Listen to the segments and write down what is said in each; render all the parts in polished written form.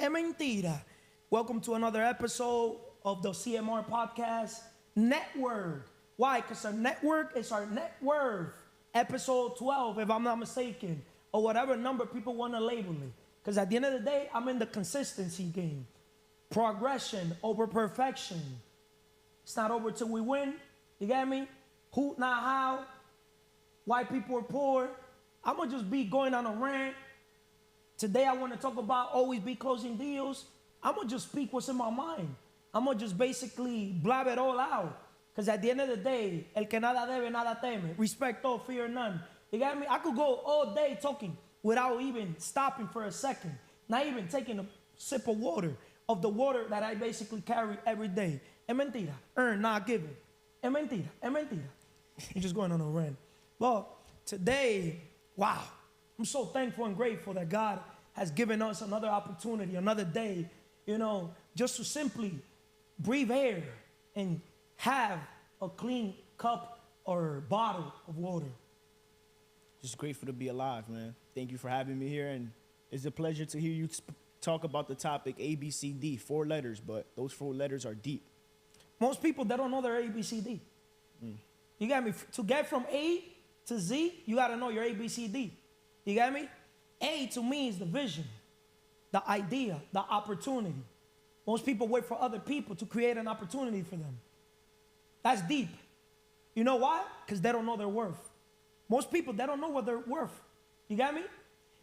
es mentira. Welcome to another episode of the CMR Podcast Network. Why? Because our network is our net worth. Episode 12, if I'm not mistaken, or whatever number people want to label it. Because at the end of the day, I'm in the consistency game. Progression over perfection. It's not over till we win. You get me? Who, not how. White people are poor. I'm going to just be going on a rant. Today I want to talk about always be closing deals. I'm going to just speak what's in my mind. I'm going to just basically blab it all out. Because at the end of the day, el que nada debe, nada teme. Respect all, fear none. You got me? I could go all day talking without even stopping for a second. Not even taking a sip of water, of the water that I basically carry every day. Es mentira. Earn, not given. Es mentira. Es mentira. I'm just going on a rant. Well, today, wow. I'm so thankful and grateful that God has given us another opportunity, another day, just to simply breathe air and have a clean cup or bottle of water. Just grateful to be alive, man. Thank you for having me here, and it's a pleasure to hear you talk about the topic ABCD, 4 letters, but those 4 letters are deep. Most people, they don't know their ABCD. You got me? To get from A to Z, you got to know your ABCD. You got me? A to me is the vision, the idea, the opportunity. Most people wait for other people to create an opportunity for them. That's deep. You know why? Because they don't know their worth. Most people, they don't know what they're worth. You got me?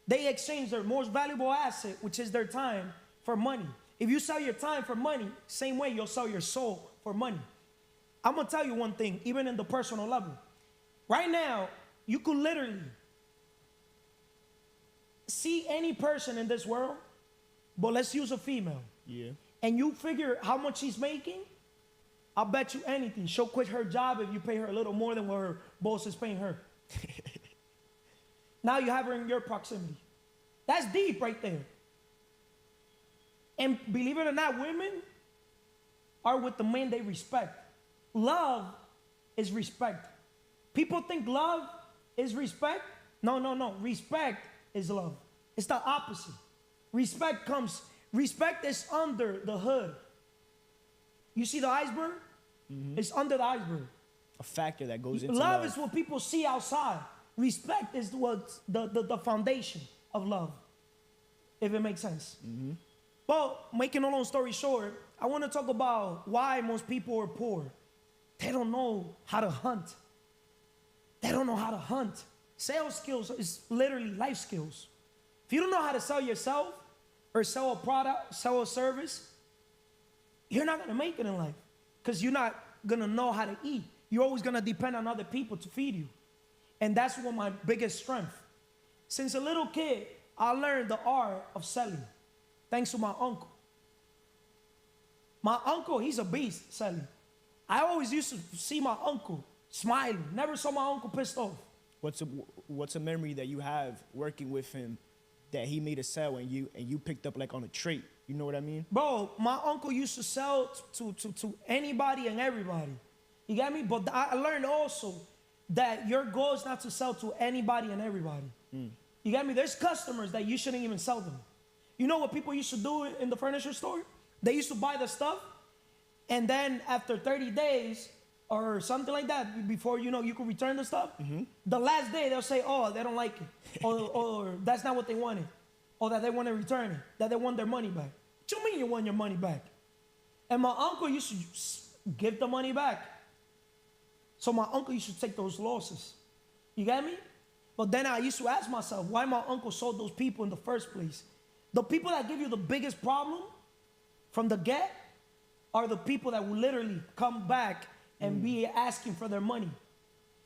They exchange their most valuable asset, which is their time, for money. If you sell your time for money, same way you'll sell your soul for money. I'm going to tell you one thing, even in the personal level. Right now, you could literally see any person in this world, but let's use a female. Yeah. And you figure how much she's making, I'll bet you anything. She'll quit her job if you pay her a little more than what her boss is paying her. Now you have her in your proximity. That's deep right there. And believe it or not, women are with the men they respect. Love is respect. People think love is respect. No. Respect is love. It's the opposite. Respect is under the hood. You see the iceberg? Mm-hmm. It's under the iceberg. A factor that goes into love is what people see outside. Respect is what's the foundation of love, if it makes sense. Mm-hmm. Well, making a long story short, I want to talk about why most people are poor. They don't know how to hunt. They don't know how to hunt. Sales skills is literally life skills. If you don't know how to sell yourself or sell a product, sell a service, you're not going to make it in life because you're not going to know how to eat. You're always going to depend on other people to feed you. And that's one of my biggest strengths. Since a little kid, I learned the art of selling thanks to my uncle. My uncle, he's a beast selling. I always used to see my uncle smiling. Never saw my uncle pissed off. What's a memory that you have working with him that he made a sale and you picked up like on a trait? You know what I mean? Bro, my uncle used to sell to anybody and everybody. You got me? But I learned also that your goal is not to sell to anybody and everybody. You got me? There's customers that you shouldn't even sell them. You know what people used to do in the furniture store? They used to buy the stuff, and then after 30 days or something like that, before you could return the stuff, the last day they'll say, oh, they don't like it, or that's not what they wanted, or that they want to return it, that they want their money back. What you mean you want your money back? And my uncle used to give the money back. So my uncle used to take those losses. You get me? But then I used to ask myself, why my uncle sold those people in the first place? The people that give you the biggest problem from the get are the people that will literally come back and be asking for their money.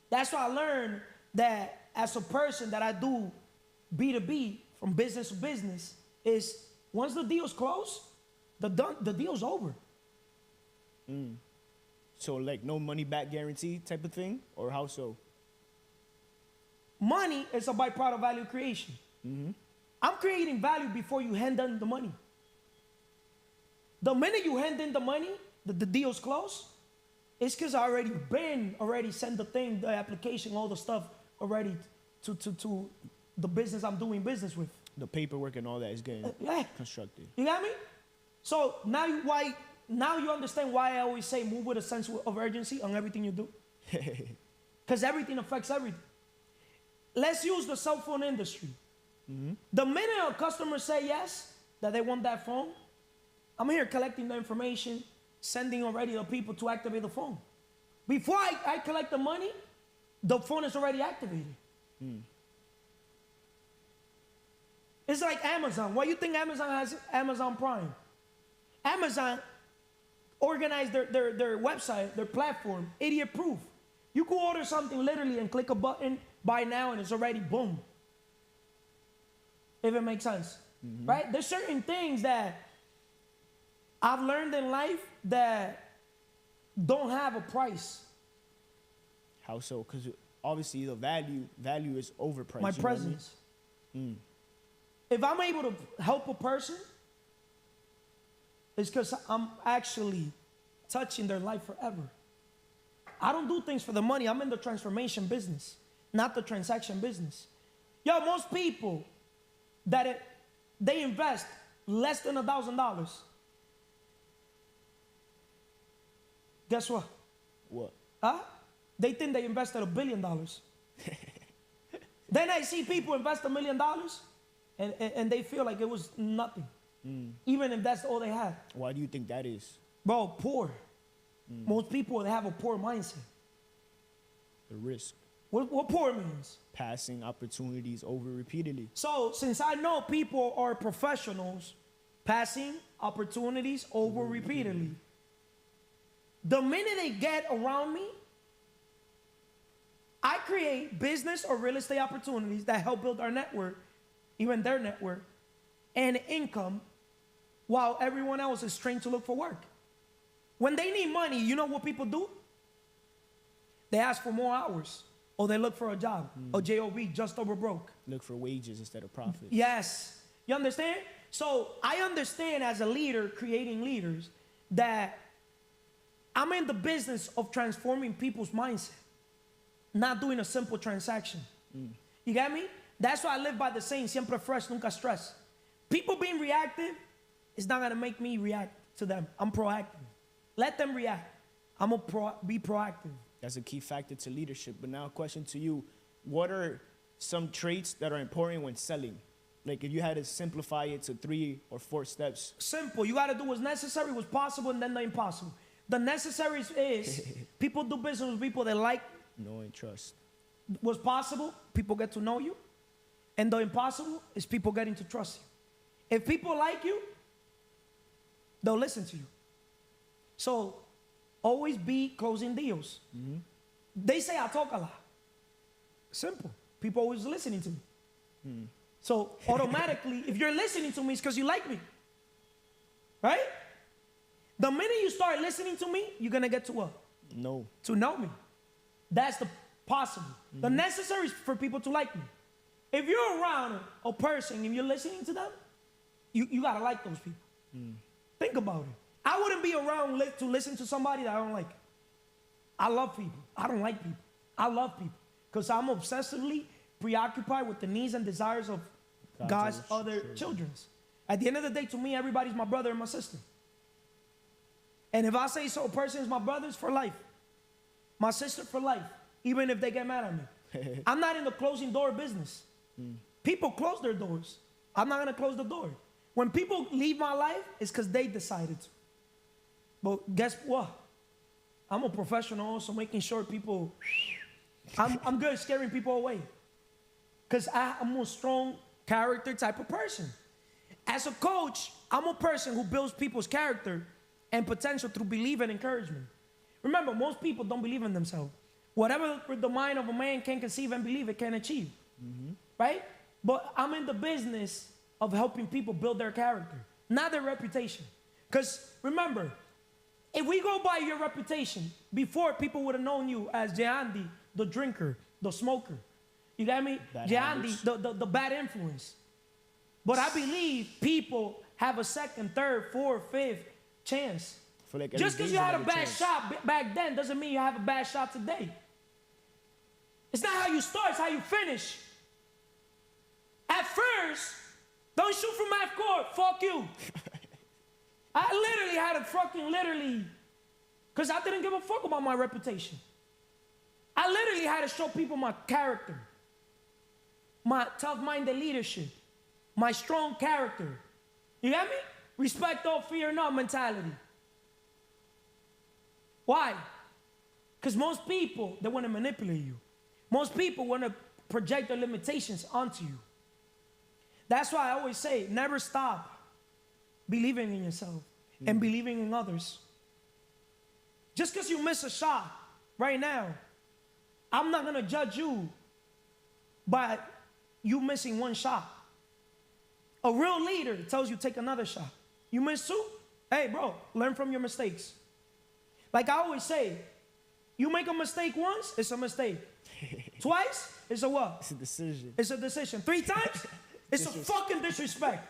That's why I learned that as a person that I do B2B, from business to business, is once the deal's closed, the deal's over. So like no money back guarantee type of thing? Or how so? Money is a byproduct of value creation. I'm creating value before you hand in the money. The minute you hand in the money, the deal's closed, it's because I already sent the application, all the stuff already to the business I'm doing business with. The paperwork and all that is getting Yeah. constructed. You got me? So now you understand why I always say move with a sense of urgency on everything you do. Because everything affects everything. Let's use the cell phone industry. The minute a customer say yes, that they want that phone, I'm here collecting the information, sending already the people to activate the phone. Before I collect the money, the phone is already activated. It's like Amazon. Why do you think Amazon has Amazon Prime? Amazon organized their website, their platform, idiot proof. You could order something literally and click a button, buy now, and it's already boom. If it makes sense. Right? There's certain things that I've learned in life that don't have a price. How so? Because obviously the value is overpriced. My you know what I mean? presence. If I'm able to help a person, it's because I'm actually touching their life forever. I don't do things for the money. I'm in the transformation business, not the transaction business. Yo, most people they invest less than $1,000. Guess what? What? Huh? They think they invested $1 billion. Then I see people invest $1 million and they feel like it was nothing. Even if that's all they had. Why do you think that is? Bro, poor. Most people, they have a poor mindset. The risk. What poor means? Passing opportunities over repeatedly. So, since I know people are professionals, passing opportunities over repeatedly, the minute they get around me, I create business or real estate opportunities that help build our network, even their network, and income, while everyone else is trained to look for work. When they need money, you know what people do? They ask for more hours, or they look for a job, or JOB, just over broke. Look for wages instead of profits. Yes. You understand? So I understand as a leader, creating leaders, that I'm in the business of transforming people's mindset, not doing a simple transaction. You get me? That's why I live by the saying, siempre fresh, nunca stress. People being reactive is not going to make me react to them. I'm proactive. Let them react. I'm going to be proactive. That's a key factor to leadership. But now a question to you. What are some traits that are important when selling? Like if you had to simplify it to 3 or 4 steps. Simple. You got to do what's necessary, what's possible, and then the impossible. The necessary is people do business with people they like. Know and trust. What's possible, people get to know you. And the impossible is people getting to trust you. If people like you, they'll listen to you. So always be closing deals. They say I talk a lot. Simple. People always listening to me. So automatically, if you're listening to me, it's because you like me. Right? The minute you start listening to me, you're going to get to what? No. To know me. That's the possible. The necessary is for people to like me. If you're around a person and you're listening to them, you got to like those people. Think about it. I wouldn't be around to listen to somebody that I don't like. I love people. I don't like people. I love people. Because I'm obsessively preoccupied with the needs and desires of God's other children. At the end of the day, to me, everybody's my brother and my sister. And if I say so, a person is my brother, it's for life. My sister for life, even if they get mad at me. I'm not in the closing door business. People close their doors. I'm not going to close the door. When people leave my life, it's because they decided to. But guess what? I'm a professional also, making sure people... I'm good at scaring people away. Because I'm a strong character type of person. As a coach, I'm a person who builds people's character and potential through belief and encouragement. Remember, most people don't believe in themselves. Whatever the mind of a man can conceive and believe, it can achieve. Right? But I'm in the business of helping people build their character, not their reputation. Because remember, if we go by your reputation, before people would have known you as Jayandi, the drinker, the smoker. You got me? Jayandi, the bad influence. But I believe people have a second, third, fourth, fifth chance. Like just because you had a bad shot back then doesn't mean you have a bad shot today. It's not how you start, it's how you finish. At first, Don't shoot from half court. Fuck you. I literally had to because I didn't give a fuck about my reputation. I literally had to show people my character, my tough-minded leadership, my strong character. You get me? Respect all, fear not mentality. Why? Because most people, they want to manipulate you. Most people want to project their limitations onto you. That's why I always say, never stop believing in yourself and believing in others. Just because you miss a shot right now, I'm not going to judge you by you missing one shot. A real leader tells you take another shot. You miss two? Hey, bro, learn from your mistakes. Like I always say, you make a mistake once, it's a mistake. Twice, it's a what? It's a decision. It's a decision. 3 times, it's a fucking disrespect.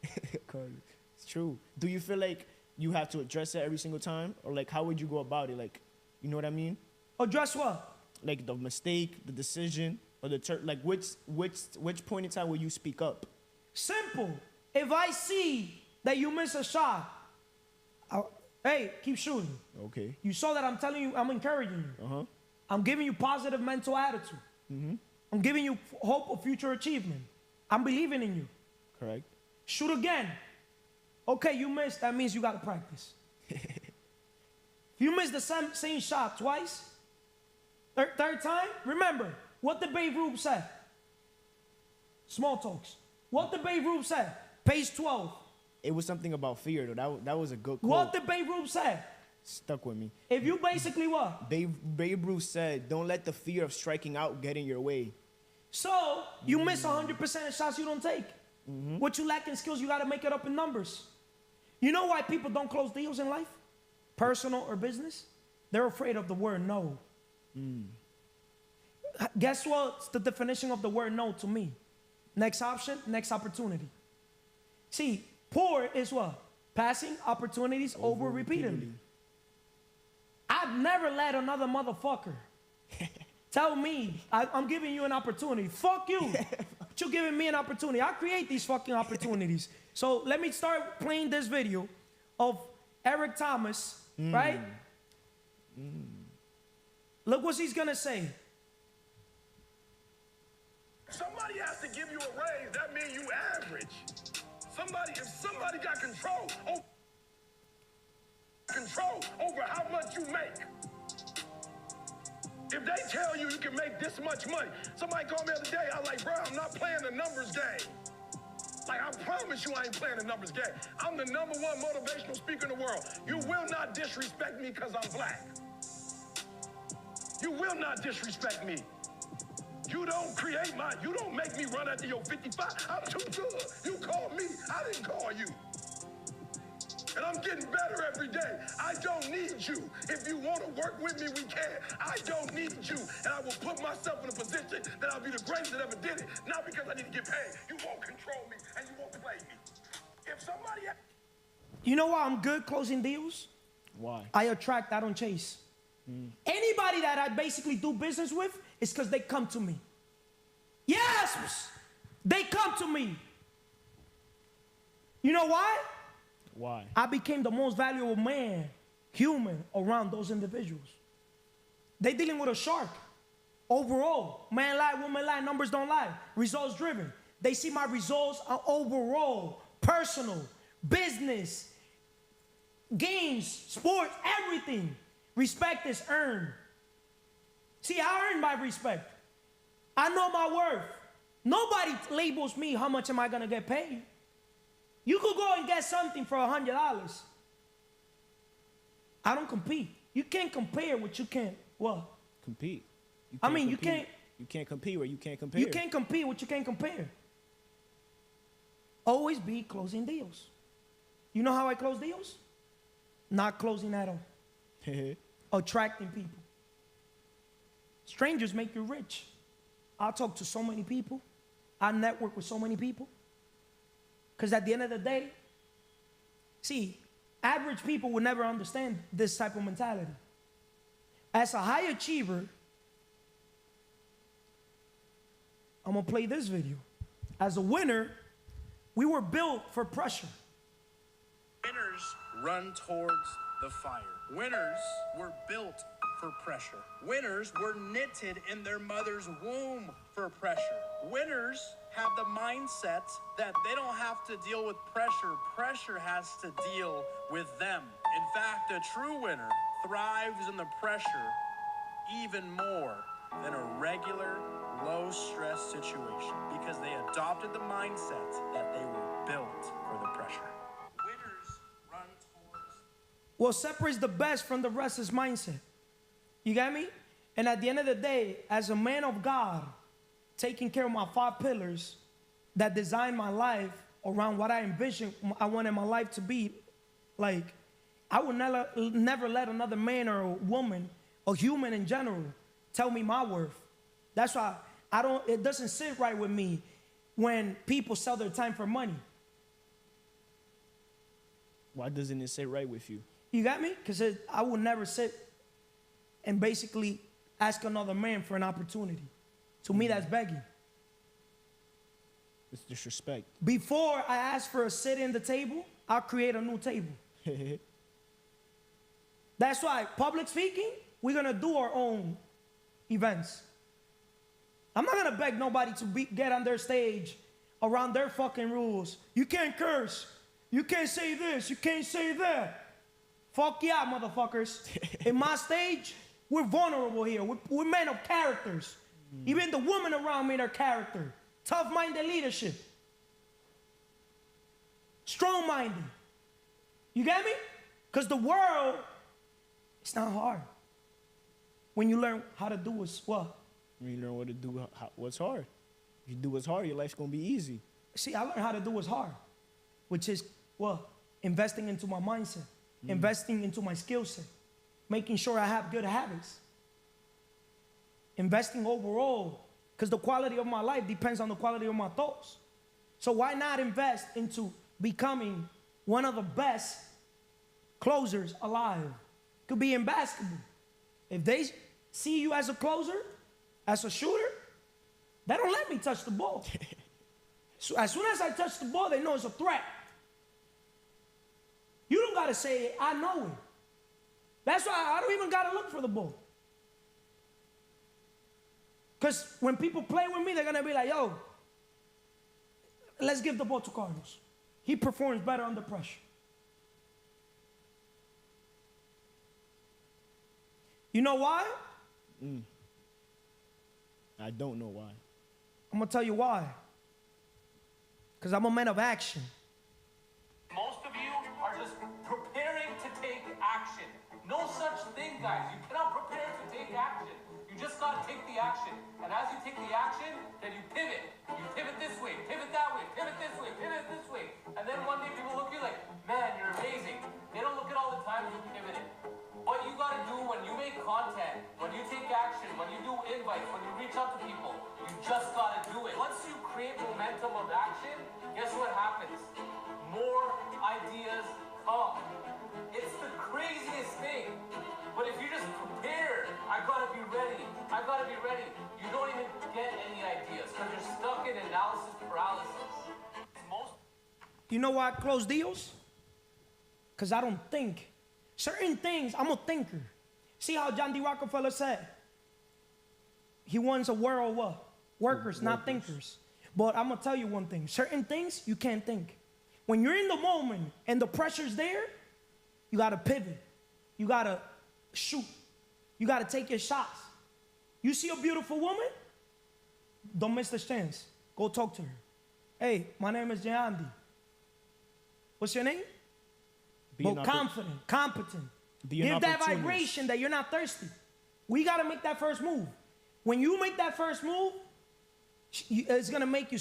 It's true. Do you feel like you have to address it every single time? Or like, how would you go about it? Like, you know what I mean? Address what? Like the mistake, the decision, or like which point in time will you speak up? Simple. If I see that you miss a shot, hey, keep shooting. Okay. You saw that I'm telling you, I'm encouraging you. Uh-huh. I'm giving you positive mental attitude. Mm-hmm. I'm giving you hope of future achievement. I'm believing in you. Correct. Shoot again. Okay, you missed. That means you got to practice. If you miss the same shot twice, third time, remember what the Babe Ruth said. Small talks. What the Babe Ruth said. Page 12. It was something about fear, though. That was a good quote. What the Babe Ruth said. Stuck with me. If you basically what? Babe Ruth said, don't let the fear of striking out get in your way. So, you miss 100% of shots you don't take. What you lack in skills, you got to make it up in numbers. You know why people don't close deals in life? Personal or business? They're afraid of the word no. Guess what's the definition of the word no to me? Next option, next opportunity. See, poor is what? Passing opportunities over repeatedly. I've never let another motherfucker tell me I'm giving you an opportunity. Fuck you. But you're giving me an opportunity. I create these fucking opportunities. So let me start playing this video of Eric Thomas, right? Look what he's gonna say. Somebody has to give you a raise. That means you average. If somebody got control over how much you make. If they tell you you can make this much money, somebody called me the other day, I was like, bro, I'm not playing the numbers game. Like, I promise you I ain't playing the numbers game. I'm the #1 motivational speaker in the world. You will not disrespect me because I'm black. You will not disrespect me. You don't make me run after your 55. I'm too good. You called me, I didn't call you. And I'm getting better every day. I don't need you. If you want to work with me, we can. I don't need you. And I will put myself in a position that I'll be the greatest that ever did it. Not because I need to get paid. You won't control me and you won't play me. If somebody... You know why I'm good closing deals? Why? I attract, I don't chase. Anybody that I basically do business with is because they come to me. Yes! They come to me. You know why? Why? I became the most valuable human around those individuals. They dealing with a shark. Overall, man lie, woman lie, numbers don't lie. Results driven. They see my results are overall, personal, business, games, sports, everything. Respect is earned. See, I earn my respect. I know my worth. Nobody labels me how much am I going to get paid. You could go and get something for $100. I don't compete. You can't compare what you can't, what? Compete. You can't. You can't compete where you can't compare. You can't compete what you can't compare. Always be closing deals. You know how I close deals? Not closing at all. Attracting people. Strangers make you rich. I talk to so many people. I network with so many people. Because at the end of the day, see, average people will never understand this type of mentality. As a high achiever, I'm going to play this video. As a winner, We were built for pressure. Winners run towards the fire. Winners were built for pressure. Winners were knitted in their mother's womb for pressure. Winners have the mindset that they don't have to deal with pressure. Pressure has to deal with them. In fact, a true winner thrives in the pressure even more than a regular, low-stress situation because they adopted the mindset that they were built for the pressure. Winners run towards... What separates the best from the rest is mindset. You got me? And at the end of the day, as a man of God, taking care of my 5 pillars that design my life around what I envision I wanted my life to be, like, I would never let another man or a woman, a human in general, tell me my worth. That's why it doesn't sit right with me when people sell their time for money. Why doesn't it sit right with you? You got me? Because I would never sit and basically ask another man for an opportunity. To me, that's begging. It's disrespect. Before I ask for a seat in the table, I'll create a new table. That's why, public speaking, we're going to do our own events. I'm not going to beg nobody to get on their stage around their fucking rules. You can't curse. You can't say this. You can't say that. Fuck yeah, motherfuckers. In my stage, we're vulnerable here. We're men of characters. Even the women around me are character. Tough-minded leadership. Strong-minded. You get me? Because the world, it's not hard. When you learn how to do what's what? When you learn what to do, what's hard. If you do what's hard, your life's going to be easy. See, I learned how to do what's hard, which is, what? Investing into my mindset. Investing into my skill set. Making sure I have good habits. Investing overall, because the quality of my life depends on the quality of my thoughts. So why not invest into becoming one of the best closers alive? Could be in basketball. If they see you as a closer, as a shooter, they don't let me touch the ball. So as soon as I touch the ball, they know it's a threat. You don't got to say it, I know it. That's why I don't even got to look for the ball. Because when people play with me, they're going to be like, yo, let's give the ball to Carlos. He performs better under pressure. You know why? I don't know why. I'm going to tell you why. Because I'm a man of action. Most of you are just preparing to take action. No such thing, guys. You cannot prepare to take action. You just gotta take the action. And as you take the action, then you pivot. You pivot this way, pivot that way, pivot this way, pivot this way. And then one day people look at you like, man, you're amazing. They don't look at all the times you pivoted. What you gotta do when you make content, when you take action, when you do invites, when you reach out to people, you just gotta do it. Once you create momentum of action, guess what happens? More ideas come. It's the craziest thing. But if you just prepare, I gotta be ready, you don't even get any ideas because you're stuck in analysis paralysis. You know why I close deals? Because I don't think. Certain things, I'm a thinker. See how John D. Rockefeller said? He wants a world of what? Workers, not thinkers. But I'm going to tell you one thing. Certain things, you can't think. When you're in the moment and the pressure's there, you got to pivot. You got to shoot. You got to take your shots. You see a beautiful woman? Don't miss the chance. Go talk to her. Hey, my name is Jayandi. What's your name? But confident, competent. Give that vibration that you're not thirsty. We got to make that first move. When you make that first move, it's going to make you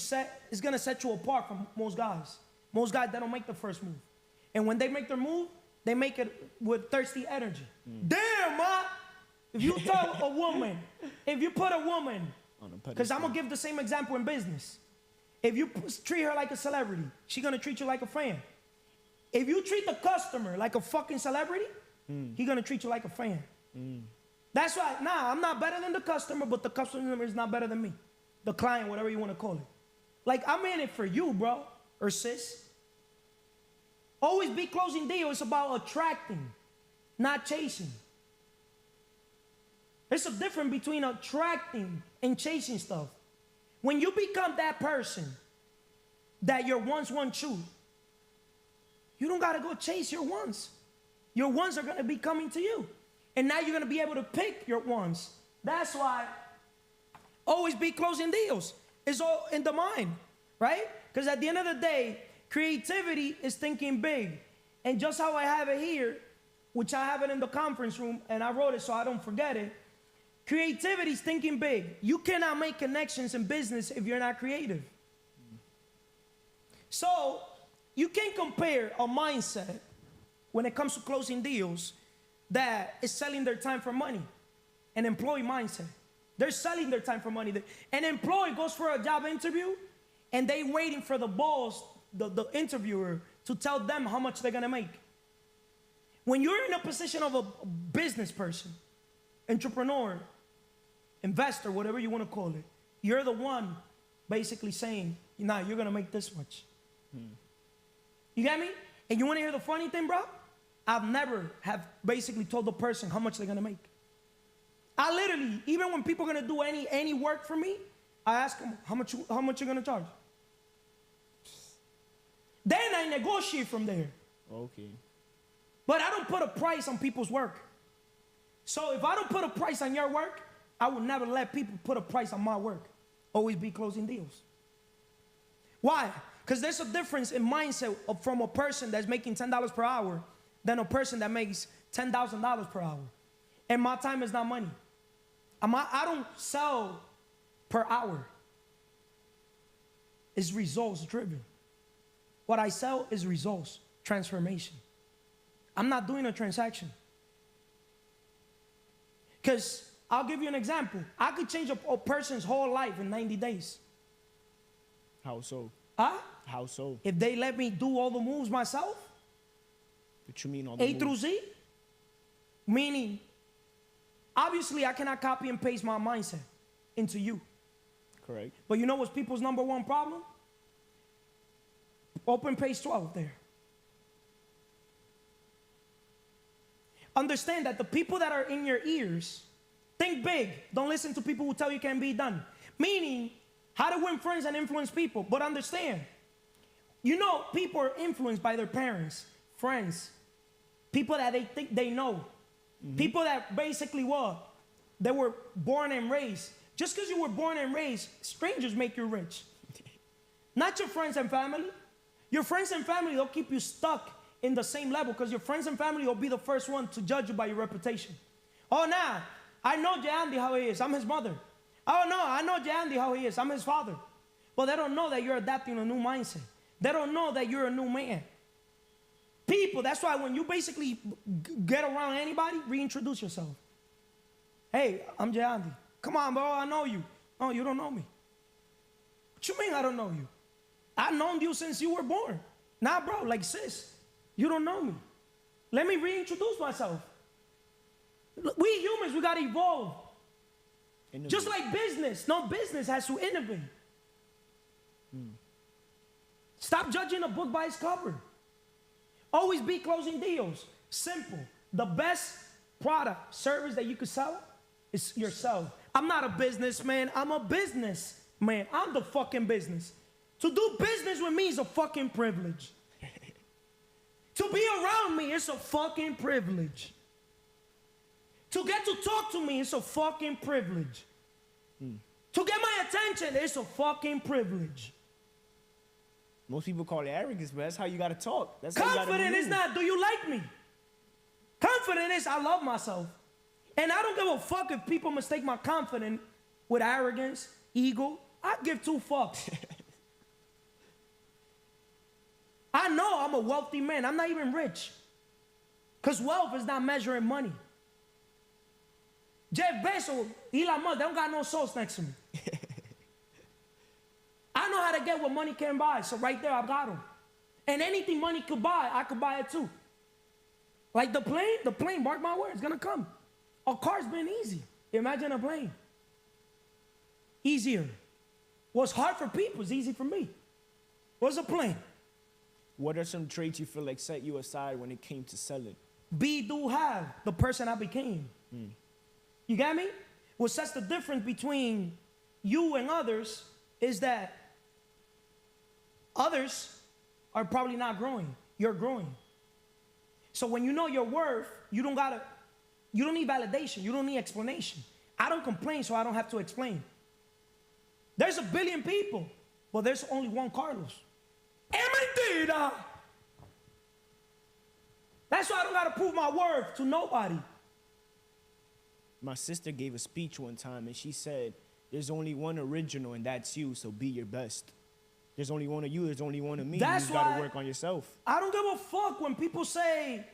it's going to set you apart from most guys. Most guys, they don't make the first move. And when they make their move, they make it with thirsty energy. Damn, man. If you tell a woman, if you put a woman, because I'm going to give the same example in business. If you treat her like a celebrity, she's going to treat you like a fan. If you treat the customer like a fucking celebrity, he's going to treat you like a fan. That's why, I'm not better than the customer, but the customer is not better than me. The client, whatever you want to call it. Like, I'm in it for you, bro. or sis. Always Be Closing Deals is about attracting, not chasing. There's a difference between attracting and chasing stuff. When you become that person that your wants want you, you don't gotta go chase your wants. Your wants are gonna be coming to you. And now you're gonna be able to pick your wants. That's why always be closing deals. It's all in the mind, right? Because at the end of the day, creativity is thinking big. And just how I have it here, which I have it in the conference room, and I wrote it so I don't forget it, creativity is thinking big. You cannot make connections in business if you're not creative. So you can compare a mindset when it comes to closing deals that is selling their time for money. An employee mindset. They're selling their time for money. An employee goes for a job interview and they waiting for the boss, the interviewer, to tell them how much they're gonna make. When you're in a position of a business person, entrepreneur, investor, whatever you want to call it, you're the one basically saying, nah, you're gonna make this much. You get me? And you want to hear the funny thing, bro? I've never have basically told the person how much they're gonna make. I literally, even when people are gonna do any work for me, I ask them how much you're gonna charge. Then I negotiate from there. Okay. But I don't put a price on people's work. So if I don't put a price on your work, I will never let people put a price on my work. Always be closing deals. Why? Because there's a difference in mindset from a person that's making $10 per hour than a person that makes $10,000 per hour. And my time is not money. I don't sell per hour. It's results driven. What I sell is results, transformation. I'm not doing a transaction. Because I'll give you an example. I could change a person's whole life in 90 days. How so? Huh? How so? If they let me do all the moves myself, What you mean all the A through moves? Z, meaning, obviously I cannot copy and paste my mindset into you. Correct. But you know what's people's number one problem? Open page 12 there. Understand that the people that are in your ears, think big. Don't listen to people who tell you it can be done. Meaning, how to win friends and influence people. But understand, you know, people are influenced by their parents, friends, people that they think they know. People that basically what? They were born and raised. Just because you were born and raised, strangers make you rich. Not your friends and family. Your friends and family, they'll keep you stuck in the same level because your friends and family will be the first one to judge you by your reputation. Oh, nah, I know Jay Andy how he is. I'm his mother. Oh, no, I know Jay Andy how he is. I'm his father. But they don't know that you're adapting a new mindset. They don't know that you're a new man. People, that's why when you basically get around anybody, reintroduce yourself. Hey, I'm Jay Andy. Come on, bro, I know you. No, you don't know me. What you mean I don't know you? I've known you since you were born. Nah, bro, like sis, you don't know me. Let me reintroduce myself. We humans, we gotta evolve. Innovate. Just like business. No, business has to innovate. Stop judging a book by its cover. Always be closing deals. Simple. The best product, service that you could sell is yourself. I'm not a businessman. I'm a businessman. I'm the fucking business. To do business with me is a fucking privilege. To be around me is a fucking privilege. To get to talk to me is a fucking privilege. To get my attention is a fucking privilege. Most people call it arrogance, but that's how you gotta talk. That's how you gotta Confident is move. not, do you like me? Confident is, I love myself. And I don't give a fuck if people mistake my confidence with arrogance, ego. I give two fucks. I know I'm a wealthy man. I'm not even rich. Because wealth is not measuring money. Jeff Bezos, Elon Musk, they don't got no souls next to me. I know how to get what money can buy, so right there I got them. And anything money could buy, I could buy it too. Like the plane, mark my words, gonna come. A car's been easy. Imagine a plane. Easier. What's hard for people is easy for me. What's a plane? What are some traits you feel like set you aside when it came to selling? Be, do, have, the person I became. You got me? What sets the difference between you and others is that others are probably not growing. You're growing. So when you know your worth, you don't need validation. You don't need explanation. I don't complain, so I don't have to explain. There's a billion people, but there's only one Carlos. Mentira! That's why I don't gotta prove my worth to nobody. My sister gave a speech one time, and she said, there's only one original, and that's you, so be your best. There's only one of you, there's only one of me. That's you just gotta why work on yourself. I don't give a fuck when people say,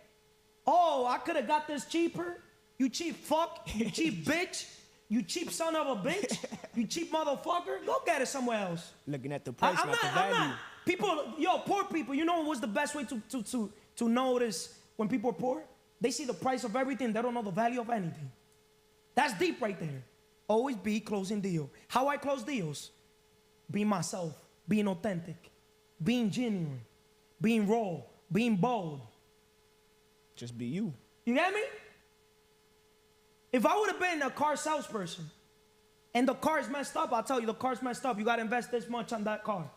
oh, I could have got this cheaper. You cheap fuck, you cheap bitch, you cheap son of a bitch, you cheap motherfucker. Go get it somewhere else. Looking at the price, not the value. People, poor people, you know what's the best way to notice when people are poor? They see the price of everything, they don't know the value of anything. That's deep right there. Always be closing deal. How I close deals? Being myself, being authentic, being genuine, being raw, being bold. Just be you. You get me? If I would have been a car salesperson and the car's messed up, I'll tell you the car's messed up. You got to invest this much on that car.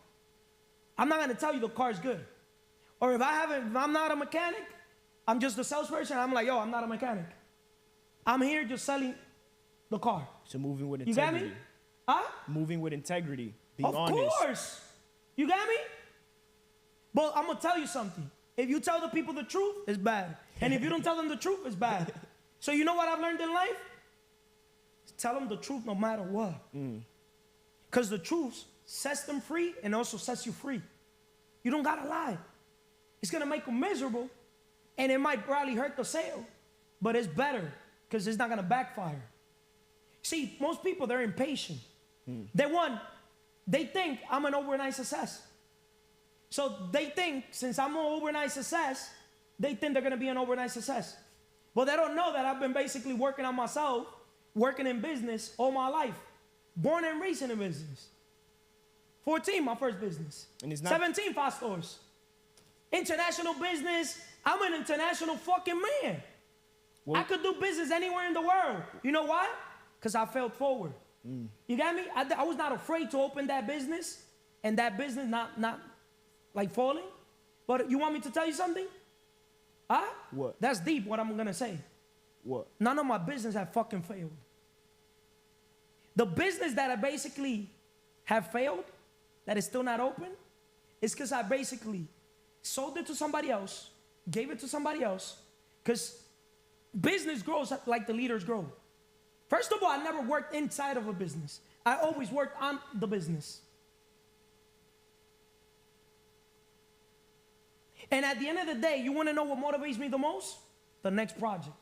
I'm not going to tell you the car's good. Or if I'm not a mechanic, I'm just a salesperson. I'm like, yo, I'm not a mechanic. I'm here just selling the car. So moving with You got integrity. me? Huh? Moving with integrity. Being Of honest. course. You got me? But I'm going to tell you something. If you tell the people the truth, it's bad. And if you don't tell them the truth, it's bad. So you know what I've learned in life? Tell them the truth no matter what. Because the truth sets them free and also sets you free. You don't got to lie. It's going to make them miserable, and it might probably hurt the sale, but it's better because it's not going to backfire. See, most people, they're impatient. They think I'm an overnight success. So they think, since I'm an overnight success, they think they're going to be an overnight success. But they don't know that I've been basically working on myself, working in business all my life. Born and raised in business. 14, my first business. And it's not 17, 5 stores. International business. I'm an international fucking man. Well, I could do business anywhere in the world. You know why? Because I failed forward. You got me? I was not afraid to open that business, and that business not like falling. But you want me to tell you something? Huh? What? That's deep what I'm gonna say. What? None of my business have fucking failed. The business that I basically have failed, that is still not open, is because I basically sold it to somebody else, gave it to somebody else, because business grows like the leaders grow. First of all, I never worked inside of a business. I always worked on the business. And at the end of the day, you want to know what motivates me the most? The next project.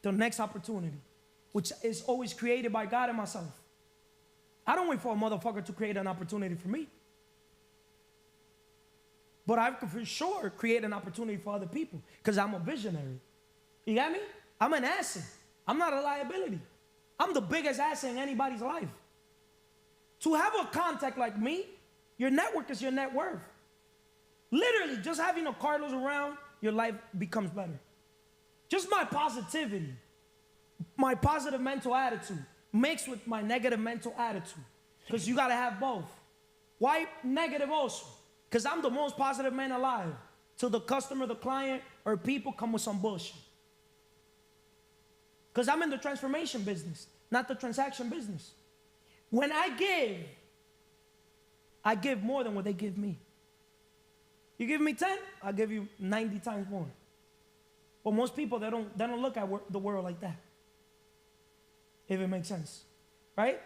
The next opportunity, which is always created by God and myself. I don't wait for a motherfucker to create an opportunity for me. But I can for sure create an opportunity for other people because I'm a visionary. You got me? I'm an asset. I'm not a liability. I'm the biggest asset in anybody's life. To have a contact like me, your network is your net worth. Literally, just having a Carlos around, your life becomes better. Just my positivity, my positive mental attitude mixed with my negative mental attitude. Because you got to have both. Why negative also? Because I'm the most positive man alive. Till the customer, the client, or people come with some bullshit. Because I'm in the transformation business, not the transaction business. When I give more than what they give me. You give me 10, I'll give you 90 times more. But most people, they don't look at the world like that. If it makes sense, right?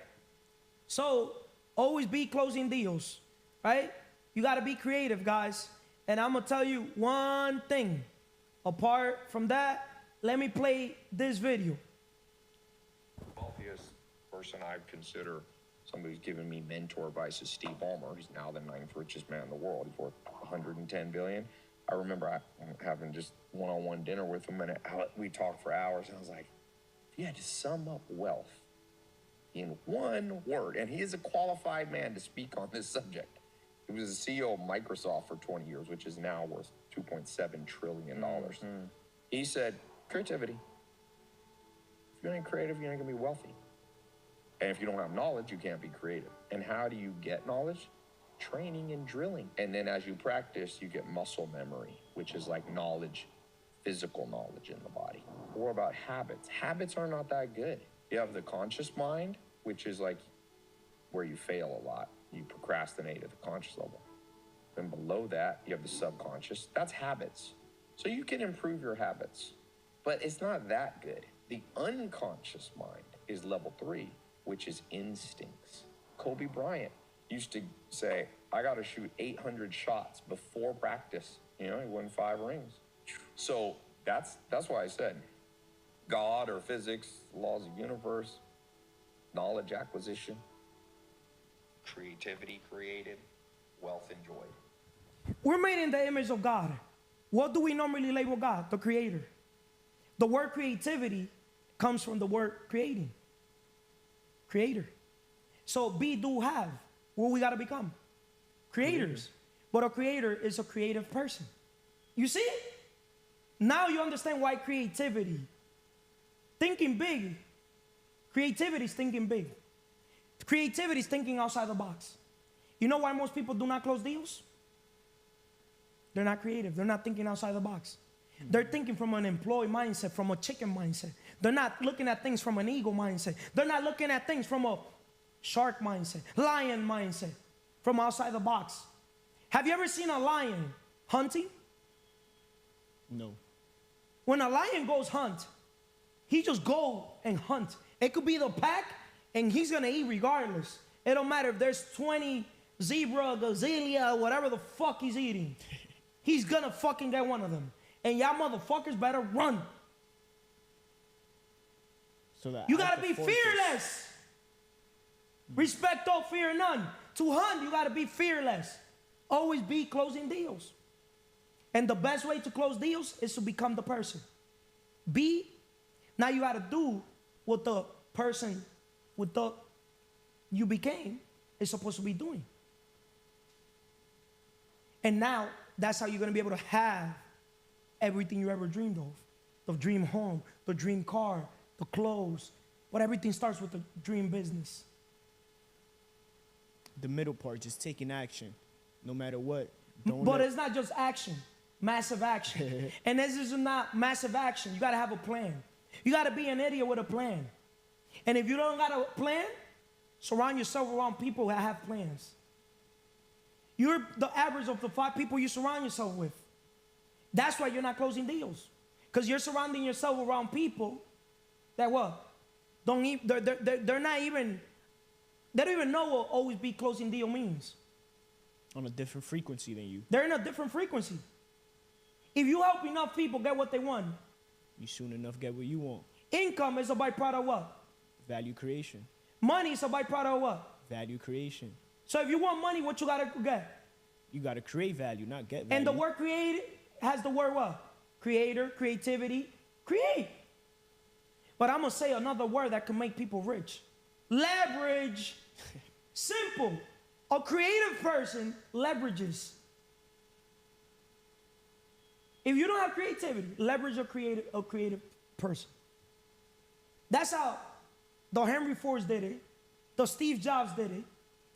So always be closing deals, right? You got to be creative, guys. And I'm going to tell you one thing. Apart from that, let me play this video. Wealthiest person I'd consider somebody who's given me mentor advice is Steve Ballmer. He's now the 9th richest man in the world. He's worth $110 billion. I remember having just one-on-one dinner with him, and we talked for hours, and I was like, if you had to sum up wealth in one word, and he is a qualified man to speak on this subject, He was the CEO of Microsoft for 20 years, which is now worth $2.7 trillion. He said, creativity. If you're not creative, you're not going to be wealthy. And if you don't have knowledge, you can't be creative. And how do you get knowledge? Training and drilling. And then as you practice, you get muscle memory, which is like knowledge, physical knowledge in the body. Or about habits. Habits are not that good. You have the conscious mind, which is like where you fail a lot. You procrastinate at the conscious level. Then below that, you have the subconscious. That's habits. So you can improve your habits, but it's not that good. The unconscious mind is level 3, which is instincts. Kobe Bryant used to say, I got to shoot 800 shots before practice. You know, he won 5 rings. So that's why I said God or physics, laws of the universe, knowledge acquisition, creativity created, wealth enjoyed. We're made in the image of God. What do we normally label God? The creator. The word creativity comes from the word creating. Creator. So be, do, have. What we got to become? Creators. But a creator is a creative person. You see? Now you understand why creativity. Thinking big. Creativity is thinking big. Creativity is thinking outside the box. You know why most people do not close deals? They're not creative. They're not thinking outside the box. They're thinking from an employee mindset, from a chicken mindset. They're not looking at things from an eagle mindset. They're not looking at things from a shark mindset, lion mindset, from outside the box. Have you ever seen a lion hunting? No. When a lion goes hunt, he just go and hunt. It could be the pack, and he's gonna eat regardless. It don't matter if there's 20 zebra, gazelle, whatever the fuck he's eating. He's gonna fucking get one of them. And y'all motherfuckers better run. So that You gotta be fearless. Respect all, fear none. To hunt, you gotta be fearless. Always be closing deals. And the best way to close deals is to become the person. Be, now you gotta do what the person with the you became is supposed to be doing. And now, that's how you're gonna be able to have everything you ever dreamed of. The dream home, the dream car, the clothes, but everything starts with the dream business. The middle part, just taking action, no matter what. But it's not just action, massive action. And this is not massive action. You gotta have a plan. You gotta be an idiot with a plan. And if you don't got a plan, surround yourself around people that have plans. You're the average of the 5 people you surround yourself with. That's why you're not closing deals. Because you're surrounding yourself around people that what? They're not even, they don't even know what always be closing deal means. On a different frequency than you. They're in a different frequency. If you help enough people get what they want, You soon enough get what you want. income is a byproduct of what? Value creation. Money is a byproduct of what? Value creation. So if you want money, what you gotta get? You got to create value, not get value. And the word create has the word what? Creator, creativity, create. But I'm gonna say another word that can make people rich. Leverage. Simple. A creative person leverages. If you don't have creativity, leverage a creative person. That's how the Henry Fords did it. The Steve Jobs did it.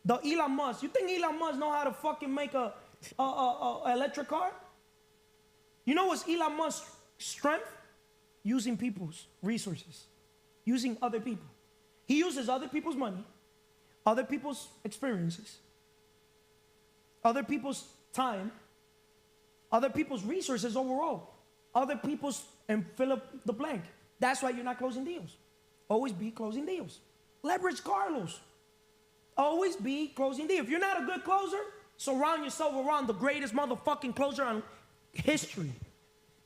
The Elon Musk. You think Elon Musk know how to fucking make a electric car? You know what's Elon Musk's strength? Using people's resources. Using other people. He uses other people's money, other people's experiences, other people's time, other people's resources overall, other people's, and fill up the blank. That's why you're not closing deals. Always be closing deals. Leverage Carlos. Always be closing deals. If you're not a good closer, surround yourself around the greatest motherfucking closer in history.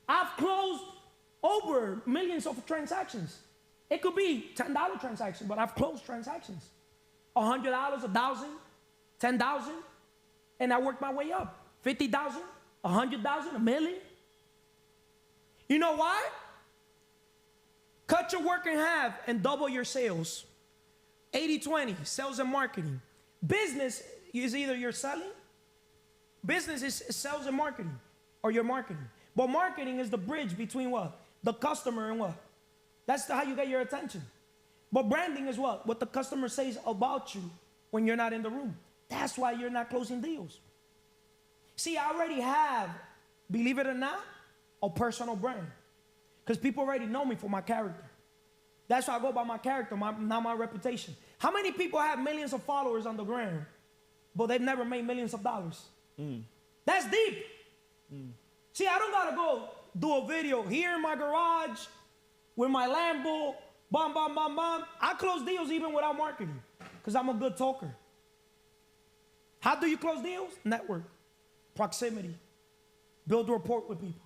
I've closed over millions of transactions. It could be $10 transactions, but I've closed transactions. $100, $1,000, $10,000, and I worked my way up. $50,000, $100,000, $1 million. You know why? Cut your work in half and double your sales. 80-20, sales and marketing. Business is either you're selling Business is sales and marketing, or your marketing. But marketing is the bridge between what? The customer and what? That's how you get your attention. But branding is what? What the customer says about you when you're not in the room. That's why you're not closing deals. See, I already have, believe it or not, a personal brand. Because people already know me for my character. That's why I go by my character, not my reputation. How many people have millions of followers on the gram, but they've never made millions of dollars? That's deep. See, I don't gotta go do a video here in my garage with my Lambo, bam, bam, bam, bam. I close deals even without marketing because I'm a good talker. How do you close deals? Network, proximity, build rapport with people.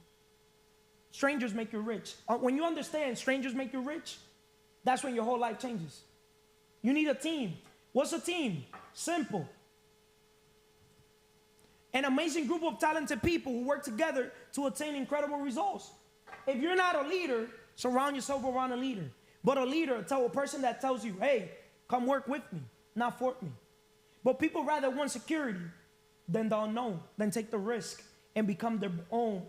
Strangers make you rich. When you understand strangers make you rich, that's when your whole life changes. You need a team. What's a team? Simple. An amazing group of talented people who work together to attain incredible results. If you're not a leader, surround yourself around a leader. But a leader, a person that tells you, hey, come work with me, not for me. But people rather want security than the unknown, than take the risk and become their own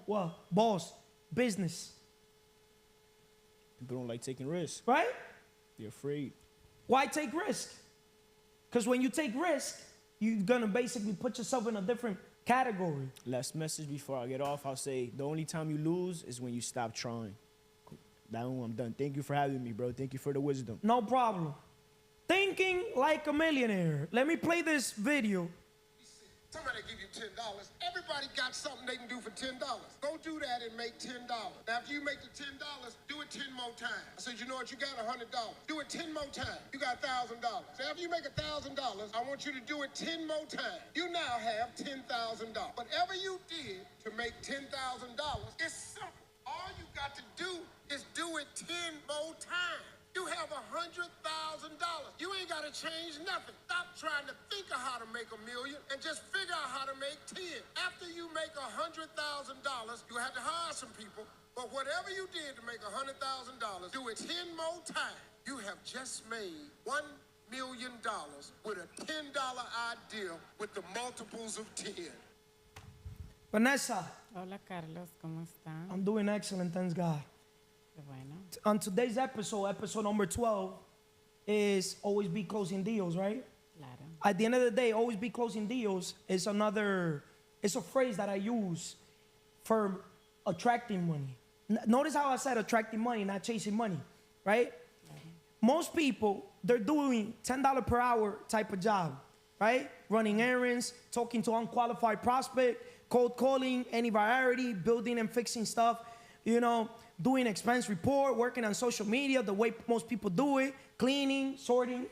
boss, business. People don't like taking risks. Right? They're afraid. Why take risk? Because when you take risk, you're going to basically put yourself in a different category. Last message before I get off, I'll say the only time you lose is when you stop trying. That one, I'm done. Thank you for having me, bro. Thank you for the wisdom. No problem. Thinking like a millionaire. Let me play this video. Somebody give you $10. Everybody got something they can do for $10. Go do that and make $10. Now, after you make the $10, do it 10 more times. I said, you know what? You got $100. Do it 10 more times. You got $1,000. So after you make $1,000, I want you to do it 10 more times. You now have $10,000. Whatever you did to make $10,000, it's simple. All you got to do is do it 10 more times. You have $100,000. You ain't got to change nothing. Stop trying to think of how to make $1 million and just figure out how to make 10. After you make $100,000, you have to hire some people. But whatever you did to make $100,000, do it 10 more times. You have just made $1 million with a $10 idea with the multiples of 10. Vanessa. Hola, Carlos. ¿Cómo están? I'm doing excellent, thanks God. Qué bueno. On today's episode number 12, is always be closing deals, right? Claro. At the end of the day, always be closing deals is it's a phrase that I use for attracting money. Notice how I said attracting money, not chasing money, right? Most people, they're doing $10 per hour type of job, right? Running errands, talking to unqualified prospect, cold calling, any variety, building and fixing stuff, doing expense report, working on social media the way most people do it, cleaning, sorting,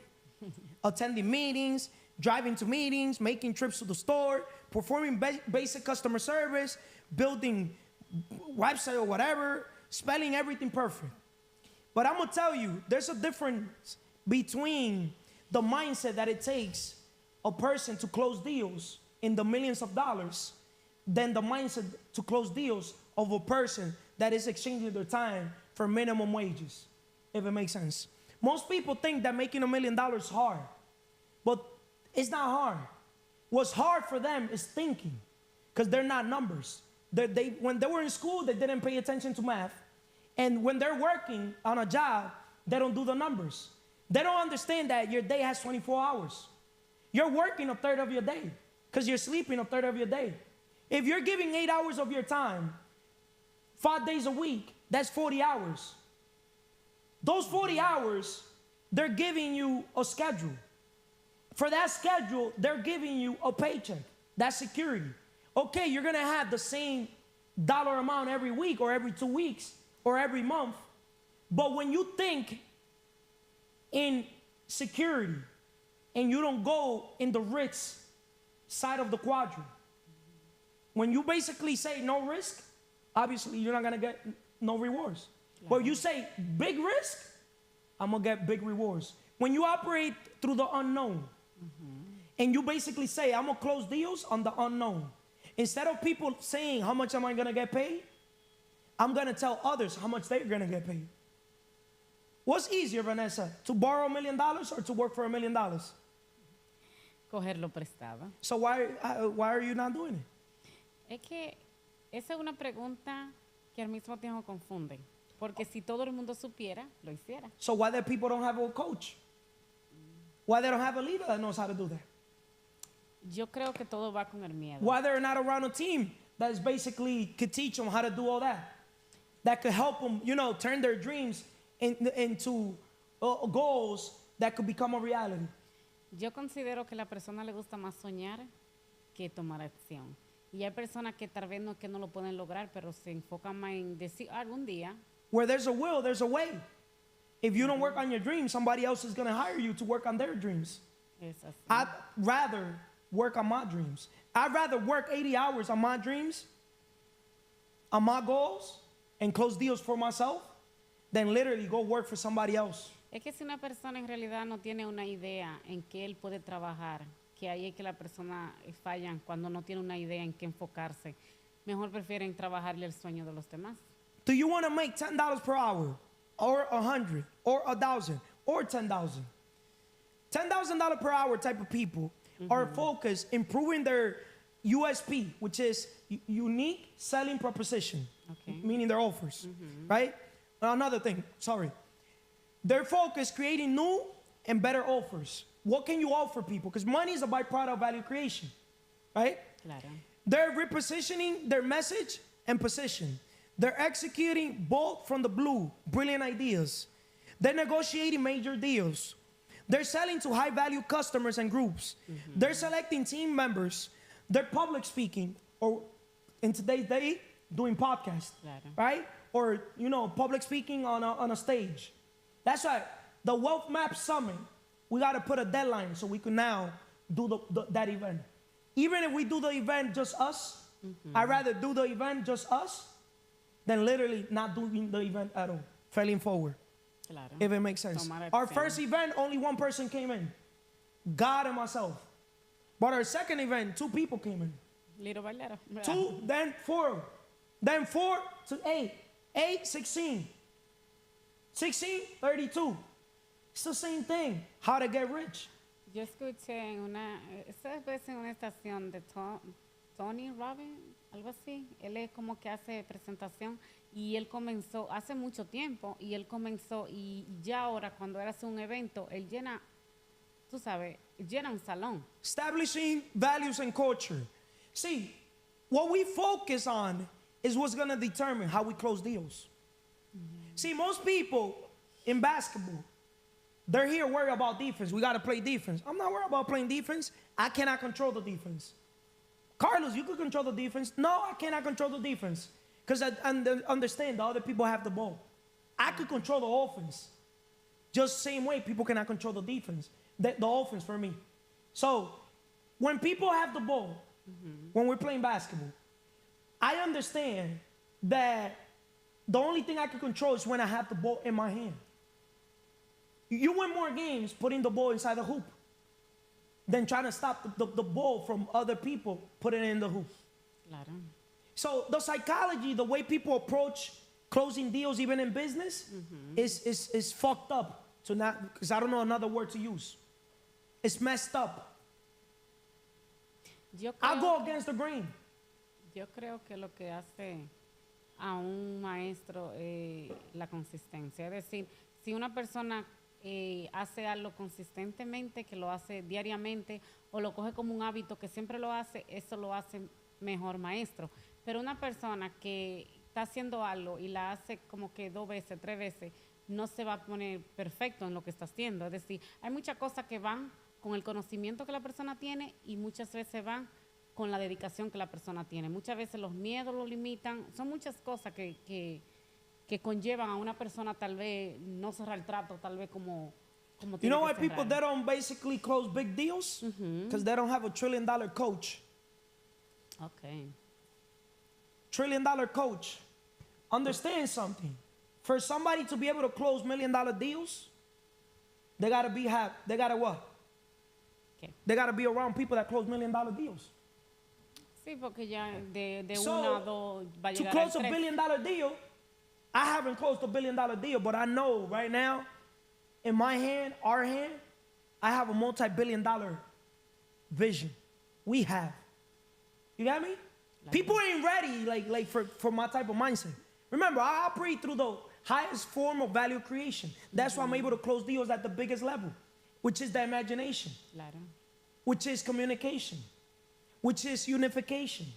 attending meetings, driving to meetings, making trips to the store, performing basic customer service, building website or whatever, spelling everything perfect. But I'm gonna tell you, there's a difference between the mindset that it takes a person to close deals in the millions of dollars than the mindset to close deals of a person that is exchanging their time for minimum wages, if it makes sense. Most people think that making $1 million is hard, but it's not hard. What's hard for them is thinking, because they're not numbers. When they were in school, they didn't pay attention to math, and when they're working on a job, they don't do the numbers. They don't understand that your day has 24 hours. You're working a third of your day, because you're sleeping a third of your day. If you're giving 8 hours of your time, 5 days a week, that's 40 hours. Those 40 hours, they're giving you a schedule. For that schedule, they're giving you a paycheck. That's security. Okay, you're gonna have the same dollar amount every week or every 2 weeks or every month. But when you think in security and you don't go in the risk side of the quadrant, when you basically say no risk, obviously you're not gonna get no rewards. Yeah. But you say big risk, I'm gonna get big rewards. When you operate through the unknown, and you basically say, I'm gonna close deals on the unknown. Instead of people saying, how much am I gonna get paid? I'm gonna tell others how much they're gonna get paid. What's easier, Vanessa, to borrow $1 million or to work for $1 million? Cogerlo prestado. So why are you not doing it? Es que esa es una pregunta que al mismo tiempo confunde. Porque si todo el mundo supiera, lo hiciera. So why that people don't have a coach? Why they don't have a leader that knows how to do that? Yo creo que todo va con el miedo. Why they're not around a team that is basically could teach them how to do all that? That could help them, turn their dreams into goals that could become a reality. Yo considero que a la persona le gusta más soñar que tomar acción. Y hay personas que tal vez no es que no lo pueden lograr, pero se enfocan más en decir algún día. Where there's a will, there's a way. If you don't work on your dreams, somebody else is going to hire you to work on their dreams. Es así. I'd rather work on my dreams. I'd rather work 80 hours on my dreams, on my goals, and close deals for myself than literally go work for somebody else. Es que si una persona en realidad no tiene una idea en qué él puede trabajar, que ahí es que la persona fallan cuando no tiene una idea en qué enfocarse, mejor prefieren trabajarle el sueño de los demás. Do you want to make $10 per hour, or 100, or 1,000, or 10,000? $10,000 per hour type of people are focused improving their USP, which is unique selling proposition, meaning their offers, right? Another thing, sorry. They're focused creating new and better offers. What can you offer people? Because money is a byproduct of value creation, right? Claro. They're repositioning their message and position. They're executing bold from the blue, brilliant ideas. They're negotiating major deals. They're selling to high-value customers and groups. They're selecting team members. They're public speaking, or in today's day, doing podcasts, right? Or, public speaking on a stage. That's right. The Wealth Map Summit, we got to put a deadline so we can now do that event. Even if we do the event just us, I'd rather do the event just us than literally not doing the event at all, failing forward. Claro. If it makes sense. Our first event, only one person came in, God and myself. But our second event, 2 people came in. Little by little. 2, then 4. Then 4 to 8. 8, 16. 16, 32. It's the same thing. How to get rich. Yo escuché esa vez en una estación de Tony Robbins, algo así. Él es como que hace presentación y él comenzó hace mucho tiempo y ya ahora cuando él hace un evento, él llena, tú sabes, llena un salón. Establishing values and culture. See, what we focus on is what's going to determine how we close deals. See, most people in basketball, they're here worried about defense. We got to play defense. I'm not worried about playing defense. I cannot control the defense. Carlos, you could control the defense. No, I cannot control the defense. Because I understand the other people have the ball. I could control the offense. Just same way people cannot control the defense. The offense for me. So, when people have the ball, when we're playing basketball, I understand that the only thing I can control is when I have the ball in my hand. You win more games putting the ball inside the hoop than trying to stop the ball from other people putting it in the hoop. Claro. So the psychology, the way people approach closing deals, even in business, is fucked up. Because I don't know another word to use. It's messed up. I go against the grain. Yo creo que lo que hace a un maestro la consistencia. Es decir, si una persona hace algo consistentemente, que lo hace diariamente, o lo coge como un hábito que siempre lo hace, eso lo hace mejor maestro. Pero una persona que está haciendo algo y la hace como que 2 veces, 3 veces, no se va a poner perfecto en lo que está haciendo. Es decir, hay muchas cosas que van con el conocimiento que la persona tiene y muchas veces van con la dedicación que la persona tiene. Muchas veces los miedos lo limitan. Son muchas cosas que conllevan a una persona tal vez no cerrar el trato, tal vez como You know why tiene que people, cerrar. they don't basically close big deals? Because they don't have a $1 trillion coach. Okay. $1 trillion coach. Understand something. For somebody to be able to close $1 million deals, they gotta what? Okay. They gotta be around people that close $1 million deals. Sí, porque ya de So, 1 a 2 va a to llegar close al $1 3. billion deal, I haven't closed $1 billion deal, but I know right now, in my hand, our hand, I have a multi-billion-dollar vision. We have. You got me? People ain't ready like for my type of mindset. Remember, I operate through the highest form of value creation. That's why I'm able to close deals at the biggest level, which is the imagination, Claro. which is communication, which is unification,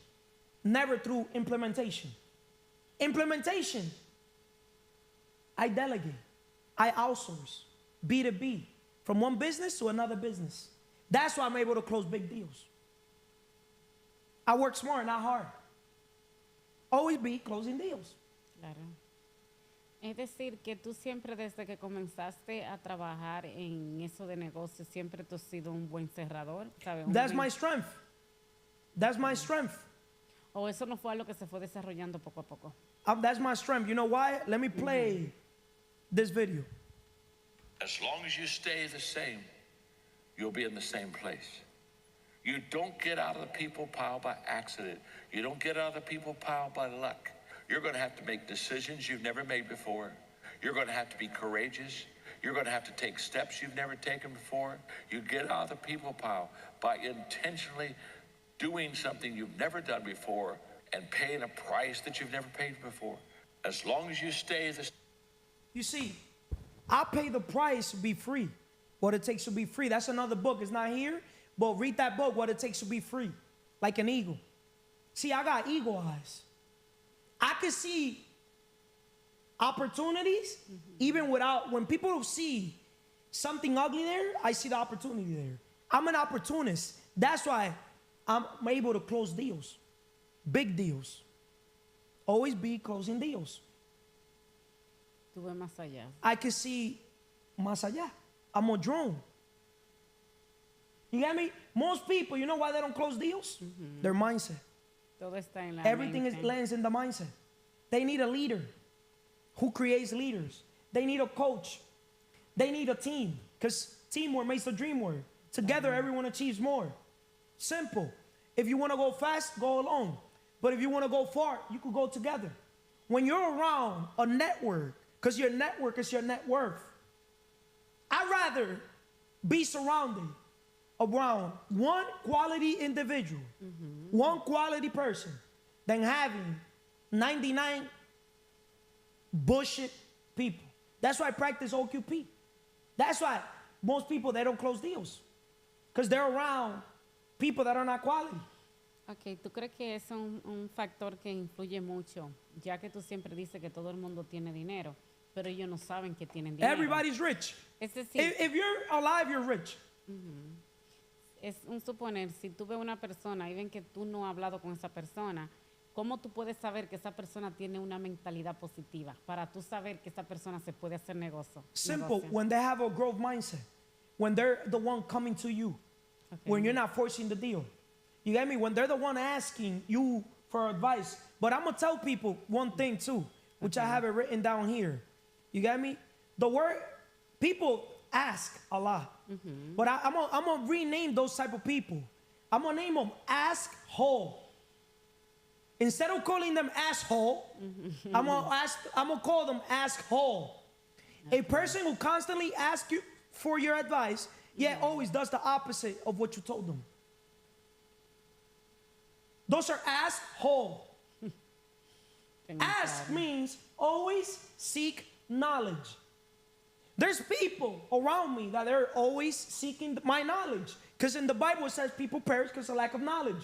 never through implementation. Implementation, I delegate, I outsource, B2B, from one business to another business. That's why I'm able to close big deals. I work smart, not hard. Always be closing deals. Claro. Es decir, que tú siempre desde que comenzaste a trabajar en eso de negocio, siempre tú has sido un buen cerrador, ¿sabes? That's my strength. That's my strength. O eso no fue algo que se fue desarrollando poco a poco. That's my strength. You know why? Let me play this video. As long as you stay the same, you'll be in the same place. You don't get out of the people pile by accident. You don't get out of the people pile by luck. You're going to have to make decisions you've never made before. You're going to have to be courageous. You're going to have to take steps you've never taken before. You get out of the people pile by intentionally doing something you've never done before and paying a price that you've never paid before. As long as you stay the You see, I pay the price to be free. What it takes to be free. That's another book. It's not here, but read that book, What It Takes to Be Free. Like an eagle. See, I got eagle eyes. I can see opportunities even without, when people see something ugly there, I see the opportunity there. I'm an opportunist. That's why I'm able to close deals. Big deals. Always be closing deals. Tú ves más allá. I can see más allá. I'm a drone. You get me? Most people, you know why they don't close deals? Their mindset. Todo está en la Everything mente. lands in the mindset. They need a leader who creates leaders. They need a coach. They need a team, because teamwork makes the dream work. Together, everyone achieves more. Simple. If you want to go fast, go alone. But if you want to go far, you could go together. When you're around a network, because your network is your net worth, I'd rather be surrounded around one quality individual, one quality person, than having 99 bullshit people. That's why I practice OQP. That's why most people, they don't close deals, because they're around people that are not quality. Ok, ¿tú crees que es un factor que influye mucho? Ya que tú siempre dices que todo el mundo tiene dinero, pero ellos no saben que tienen dinero. Everybody's rich. Es decir, If you're alive, you're rich. es un suponer, si tú ves una persona y ven que tú no has hablado con esa persona, ¿cómo tú puedes saber que esa persona tiene una mentalidad positiva? Para tú saber que esa persona se puede hacer negocio. Simple. When they have a growth mindset, when they're the one coming to you, when you're not forcing the deal. You get me? When they're the one asking you for advice. But I'm going to tell people one thing too, which I have it written down here. You get me? The word, people ask a lot. But I'm going to rename those type of people. I'm going to name them asshole. Instead of calling them asshole, I'm going to call them asshole. A person who constantly asks you for your advice, yet always does the opposite of what you told them. Those are asshole. Ask means always seek knowledge. There's people around me that are always seeking my knowledge. Because in the Bible it says people perish because of lack of knowledge.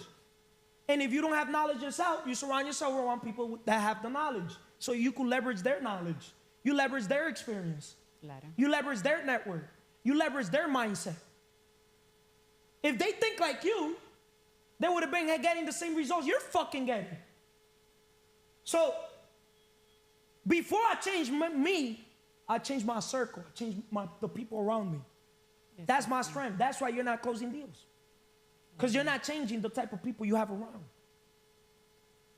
And if you don't have knowledge yourself, you surround yourself around people that have the knowledge. So you can leverage their knowledge. You leverage their experience. Claro. You leverage their network. You leverage their mindset. If they think like you, they would have been getting the same results you're fucking getting. So, before I change me, I change my circle. I change the people around me. Yes, That's my strength. That's why you're not closing deals. Because you're not changing the type of people you have around.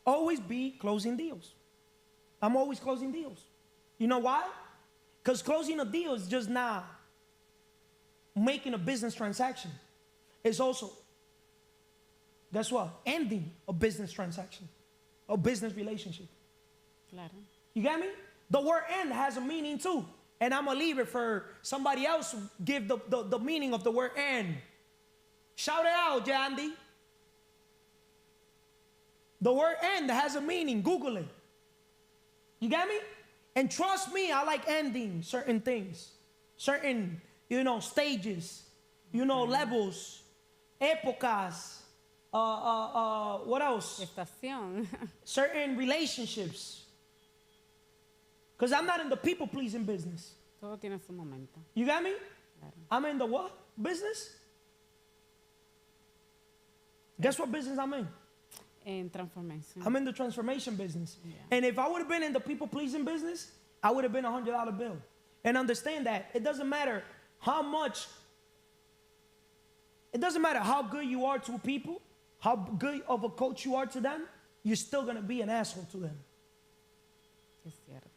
Always be closing deals. I'm always closing deals. You know why? Because closing a deal is just not making a business transaction. It's also, guess what? Ending a business transaction, a business relationship. Claro. You get me? The word end has a meaning too. And I'm going to leave it for somebody else to give the meaning of the word end. Shout it out, Jandy. The word end has a meaning. Google it. You get me? And trust me, I like ending certain things. Certain, stages. Levels. Épocas. What else? Estación. Certain relationships. Because I'm not in the people-pleasing business. Todo tiene su momento. You got me? Claro. I'm in the what business? Guess what business I'm in? En transformation. I'm in the transformation business. Yeah. And if I would have been in the people-pleasing business, I would have been a $100 bill. And understand that it doesn't matter how good you are to people, how good of a coach you are to them, you're still going to be an asshole to them. Es cierto.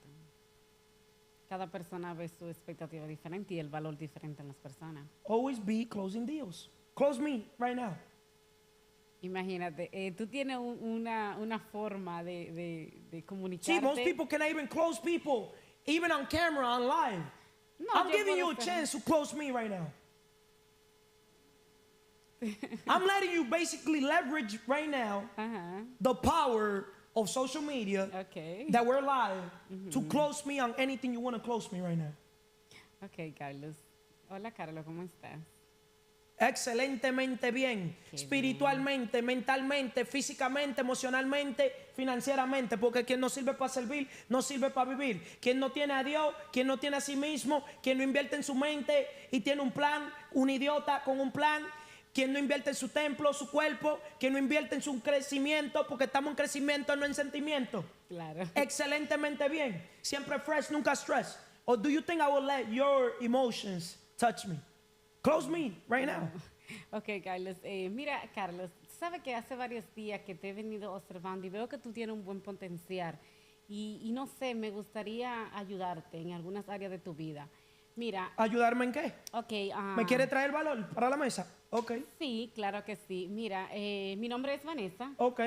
Cada persona ve su expectativa diferente y el valor diferente en las personas. Always be closing deals. Close me right now. Imagínate, tú tienes una forma de comunicarte. See, most people cannot even close people, even on camera, on live. No, I'm yo giving you a puedo ser- chance to close me right now. I'm letting you basically leverage right now Ajá. the power of social media Okay. that we're live to close me on anything you want to close me right now. Ok, Carlos. Hola, Carlos, ¿cómo estás? Excelentemente bien, Qué espiritualmente, mentalmente, físicamente, emocionalmente, financieramente, porque quien no sirve para servir, no sirve para vivir. Quien no tiene a Dios, quien no tiene a sí mismo, quien no invierte en su mente y tiene un plan, un idiota con un plan, quien no invierte en su templo, su cuerpo, quien no invierte en su crecimiento, porque estamos en crecimiento, no en sentimiento. Claro. Excelentemente bien, siempre fresh, nunca stress. Or do you think I will let your emotions touch me? Close me right now. Ok, Carlos. Mira, Carlos, sabes que hace varios días que te he venido observando y veo que tú tienes un buen potencial. Y no sé, me gustaría ayudarte en algunas áreas de tu vida. Mira, ¿Ayudarme en qué? ok. ¿Me quiere traer valor para la mesa? Ok. Sí, claro que sí. Mira, mi nombre es Vanessa. Ok.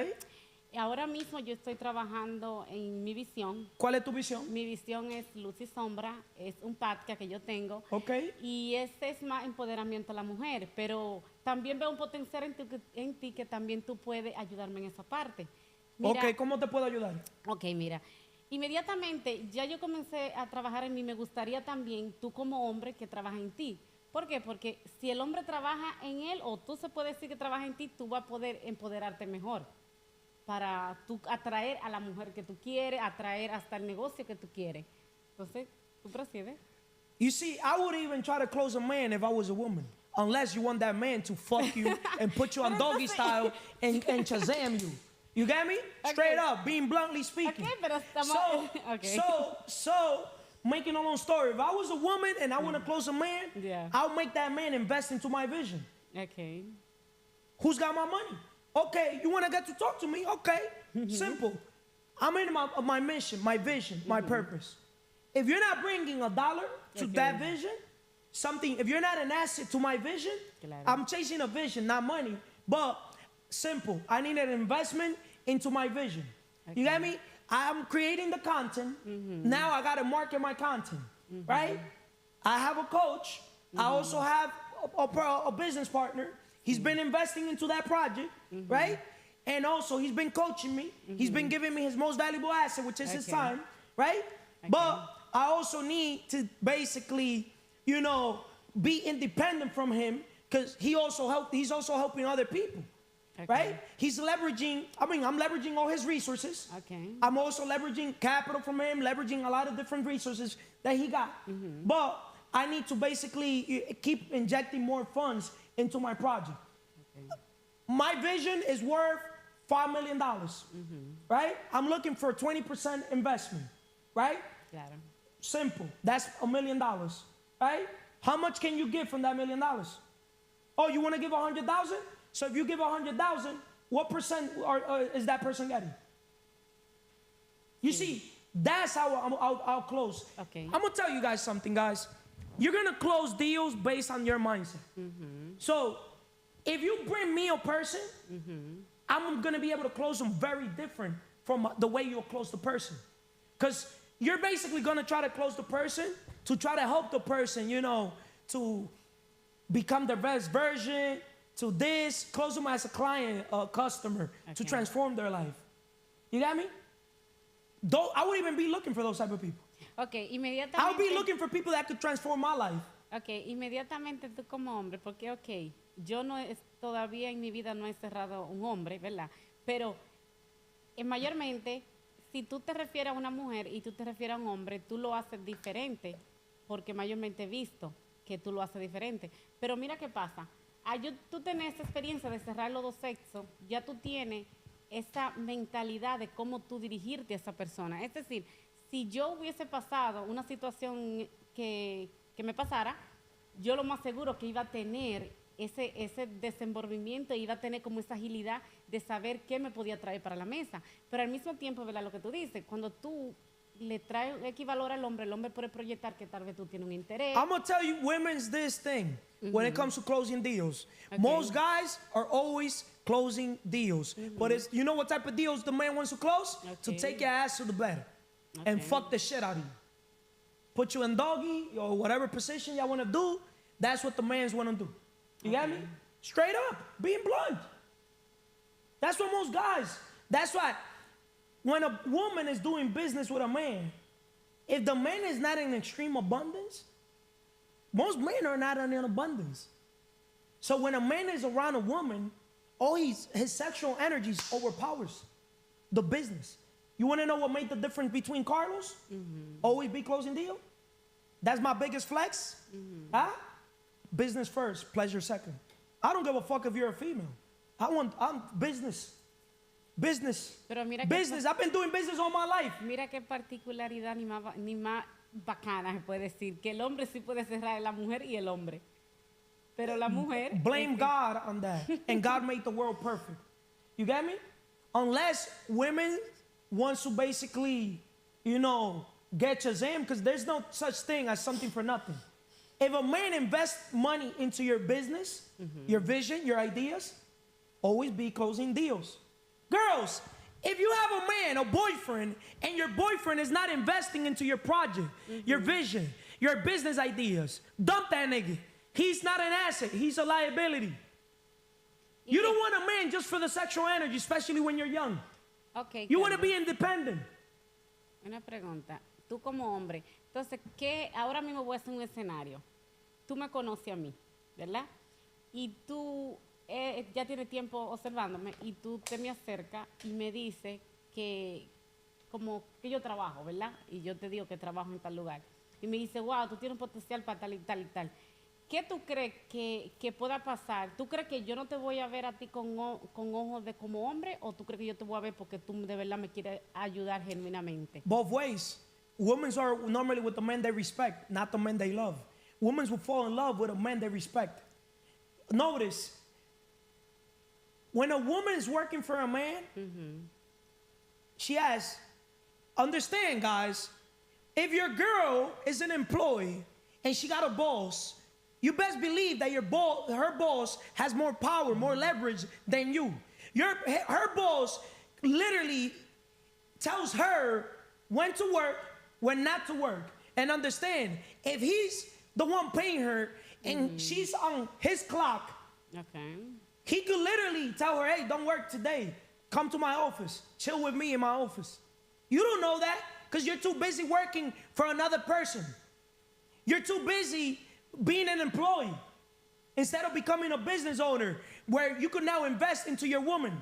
Ahora mismo yo estoy trabajando en mi visión. ¿Cuál es tu visión? Mi visión es Luz y Sombra, es un podcast que yo tengo. Ok. Y este es más empoderamiento a la mujer, pero también veo un potencial en ti que también tú puedes ayudarme en esa parte. Mira, Ok, ¿cómo te puedo ayudar? ok, mira. Inmediatamente ya yo comencé a trabajar en mí, me gustaría también tú como hombre que trabaja en ti. ¿Por qué? Porque si el hombre trabaja en él o tú se puede decir que trabaja en ti, tú vas a poder empoderarte mejor para tú atraer a la mujer que tú quieres, atraer hasta el negocio que tú quieres. Entonces, tú procedes. You see, I would even try to close a man if I was a woman. Unless you want that man to fuck you and put you on doggy style and Shazam you. You get me? Straight up, being bluntly speaking. Ok, pero estamos... ok. So, making a long story, if I was a woman and I want to close a man, Yeah. I'll make that man invest into my vision. Ok. Who's got my money? Okay, you want to get to talk to me? Okay, simple. I'm in my mission, my vision, my purpose. If you're not bringing $1 to that vision, if you're not an asset to my vision, Claro. I'm chasing a vision, not money. But simple, I need an investment into my vision. You get me? I'm creating the content. Now I got to market my content, right? I have a coach. I also have a business partner. He's been investing into that project, right? And also, he's been coaching me. He's been giving me his most valuable asset, which is his Okay. time, right? But I also need to basically, be independent from him because he's also helping other people, right? He's leveraging, I'm leveraging all his resources. Okay. I'm also leveraging capital from him, leveraging a lot of different resources that he got. But I need to basically keep injecting more funds into my project. My vision is worth $5 million, right? I'm looking for 20% investment, right? Claro. Simple. That's $1 million, right? How much can you give from that $1 million? Oh, you want to give 100,000? So if you give 100,000, what percent is that person getting? You see, that's how I'll close. Okay. I'm gonna tell you guys something, guys. You're gonna close deals based on your mindset. So if you bring me a person, I'm gonna be able to close them very different from the way you'll close the person. Because you're basically gonna try to close the person to try to help the person, to become their best version, to close them as a client, a customer, to Okay. transform their life. You got me? Though I wouldn't even be looking for those type of people. Ok, inmediatamente. I would be looking for people that could transform my life. Ok, inmediatamente tú como hombre, porque ok, yo no es, todavía en mi vida no he cerrado un hombre, ¿verdad? Pero mayormente, si tú te refieres a una mujer y tú te refieres a un hombre, tú lo haces diferente, porque mayormente he visto que tú lo haces diferente. Pero mira qué pasa, tú tienes esa experiencia de cerrar los dos sexos, ya tú tienes esa mentalidad de cómo tú dirigirte a esa persona. Es decir, si yo hubiese pasado una situación que me pasara, yo lo más seguro que iba a tener ese desenvolvimiento, iba a tener como esa agilidad de saber qué me podía traer para la mesa. Pero al mismo tiempo, ¿verdad? Lo que tú dices, cuando tú le traes equivalor al hombre, el hombre puede proyectar que tal vez tú tienes un interés. I'm gonna tell you women's this thing when it comes to closing deals. Okay. Most guys are always closing deals. But it's, you know what type of deals the man wants to close? To Okay. take your ass to the bed and Okay. fuck the shit out of you. Put you in doggy or whatever position y'all wanna do, that's what the man's wanna do. You got me? Straight up, being blunt. That's what most guys, that's why when a woman is doing business with a man, if the man is not in extreme abundance, most men are not in abundance. So when a man is around a woman, all his sexual energies overpowers the business. You want to know what made the difference between Carlos? Always be closing deal. That's my biggest flex. Huh? Business first, pleasure second. I don't give a fuck if you're a female. I'm business. Business. Pero mira que Business. I've been doing business all my life. Mira qué particularidad ni más bacana se puede decir, que el hombre sí puede cerrar, la mujer y el hombre. Pero la mujer... Blame God on that. And God made the world perfect. You get me? Unless women want to basically, you know, get Shazam, because there's no such thing as something for nothing. If a man invests money into your business, your vision, your ideas, always be closing deals. Girls, if you have a man, a boyfriend, and your boyfriend is not investing into your project, your vision, your business ideas, dump that nigga. He's not an asset, he's a liability. You don't want a man just for the sexual energy, especially when you're young. Okay, You want to Carlos, be independent. una pregunta. Tú como hombre, entonces, ¿qué? Ahora mismo voy a hacer un escenario. Tú me conoces a mí, ¿verdad? Y tú ya tienes tiempo observándome y tú te me acercas y me dices que como que yo trabajo, ¿verdad? Y yo te digo que trabajo en tal lugar. Y me dice, wow, tú tienes un potencial para tal y tal y tal. ¿Qué tú crees que pueda pasar? ¿Tú crees que yo no te voy a ver a ti con ojos de como hombre o tú crees que yo te voy a ver porque tú de verdad me quieres ayudar genuinamente? Both ways. Women are normally with the men they respect, not the men they love. Women will fall in love with a man they respect. Notice, when a woman is working for a man, she has, understand guys, if your girl is an employee and she got a boss, you best believe that her boss has more power, more leverage than you. Her boss literally tells her when to work, when not to work. And understand, if he's the one paying her and she's on his clock, Okay. he could literally tell her, hey, don't work today. Come to my office. Chill with me in my office. You don't know that because you're too busy working for another person. You're too busy being an employee instead of becoming a business owner where you can now invest into your woman.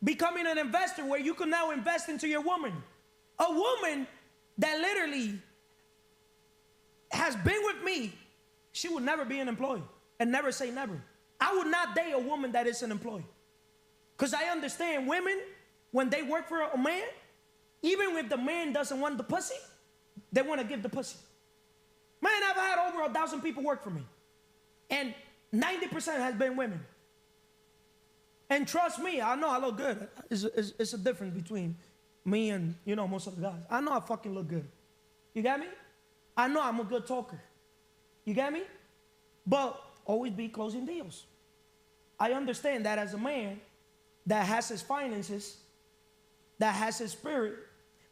Becoming an investor where you can now invest into your woman. A woman that literally has been with me, she would never be an employee and never say never. I would not date a woman that is an employee. Because I understand women, when they work for a man, even if the man doesn't want the pussy, they want to give the pussy. Man, I've had over 1,000 people work for me. And 90% has been women. And trust me, I know I look good. It's a difference between me and, you know, most of the guys. I know I fucking look good. You got me? I know I'm a good talker. You got me? But always be closing deals. I understand that as a man that has his finances, that has his spirit,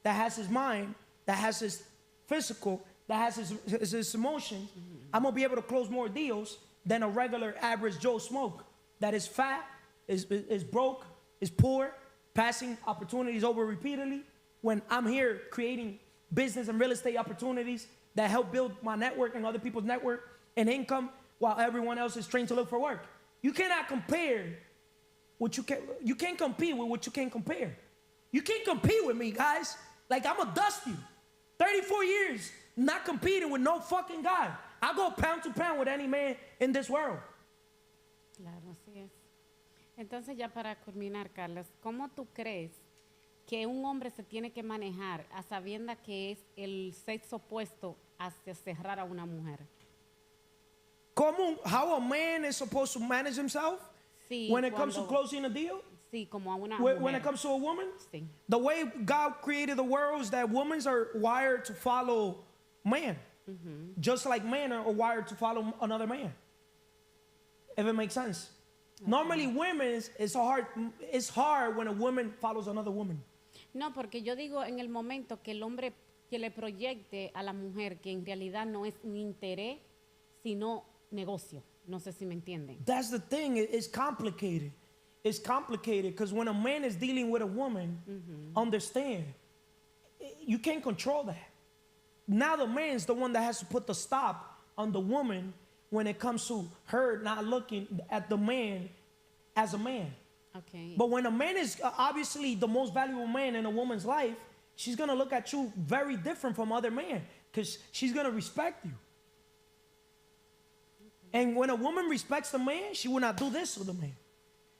that has his mind, that has his physical, that has his emotions, I'm going to be able to close more deals than a regular average Joe Smoke that is fat, is broke, is poor, passing opportunities over repeatedly, when I'm here creating business and real estate opportunities that help build my network and other people's network and income while everyone else is trained to look for work. You cannot compare what you can't compete with what you can't compare. You can't compete with me, guys. Like, I'm a dust you. 34 years not competing with no fucking guy. I go pound to pound with any man in this world. Claro, así es. Entonces, ya para culminar, Carlos, ¿cómo tú crees que un hombre se tiene que manejar a sabienda que es el sexo opuesto hacia cerrar a una mujer? How a man is supposed to manage himself Sí, when it comes to closing a deal? Sí, como a una When mujer. it comes to a woman? Sí. The way God created the world is that women are wired to follow man. Just like men are wired to follow another man. If it makes sense. Okay. Normally women, it's hard when a woman follows another woman. No, porque yo digo en el momento que el hombre que le proyecte a la mujer que en realidad no es un interés, sino negocio. No sé si me entienden. That's the thing. It's complicated. It's complicated because when a man is dealing with a woman, understand, you can't control that. Now the man's the one that has to put the stop on the woman when it comes to her not looking at the man as a man. Okay. But when a man is obviously the most valuable man in a woman's life, she's going to look at you very different from other men because she's going to respect you. And when a woman respects the man, she will not do this to the man.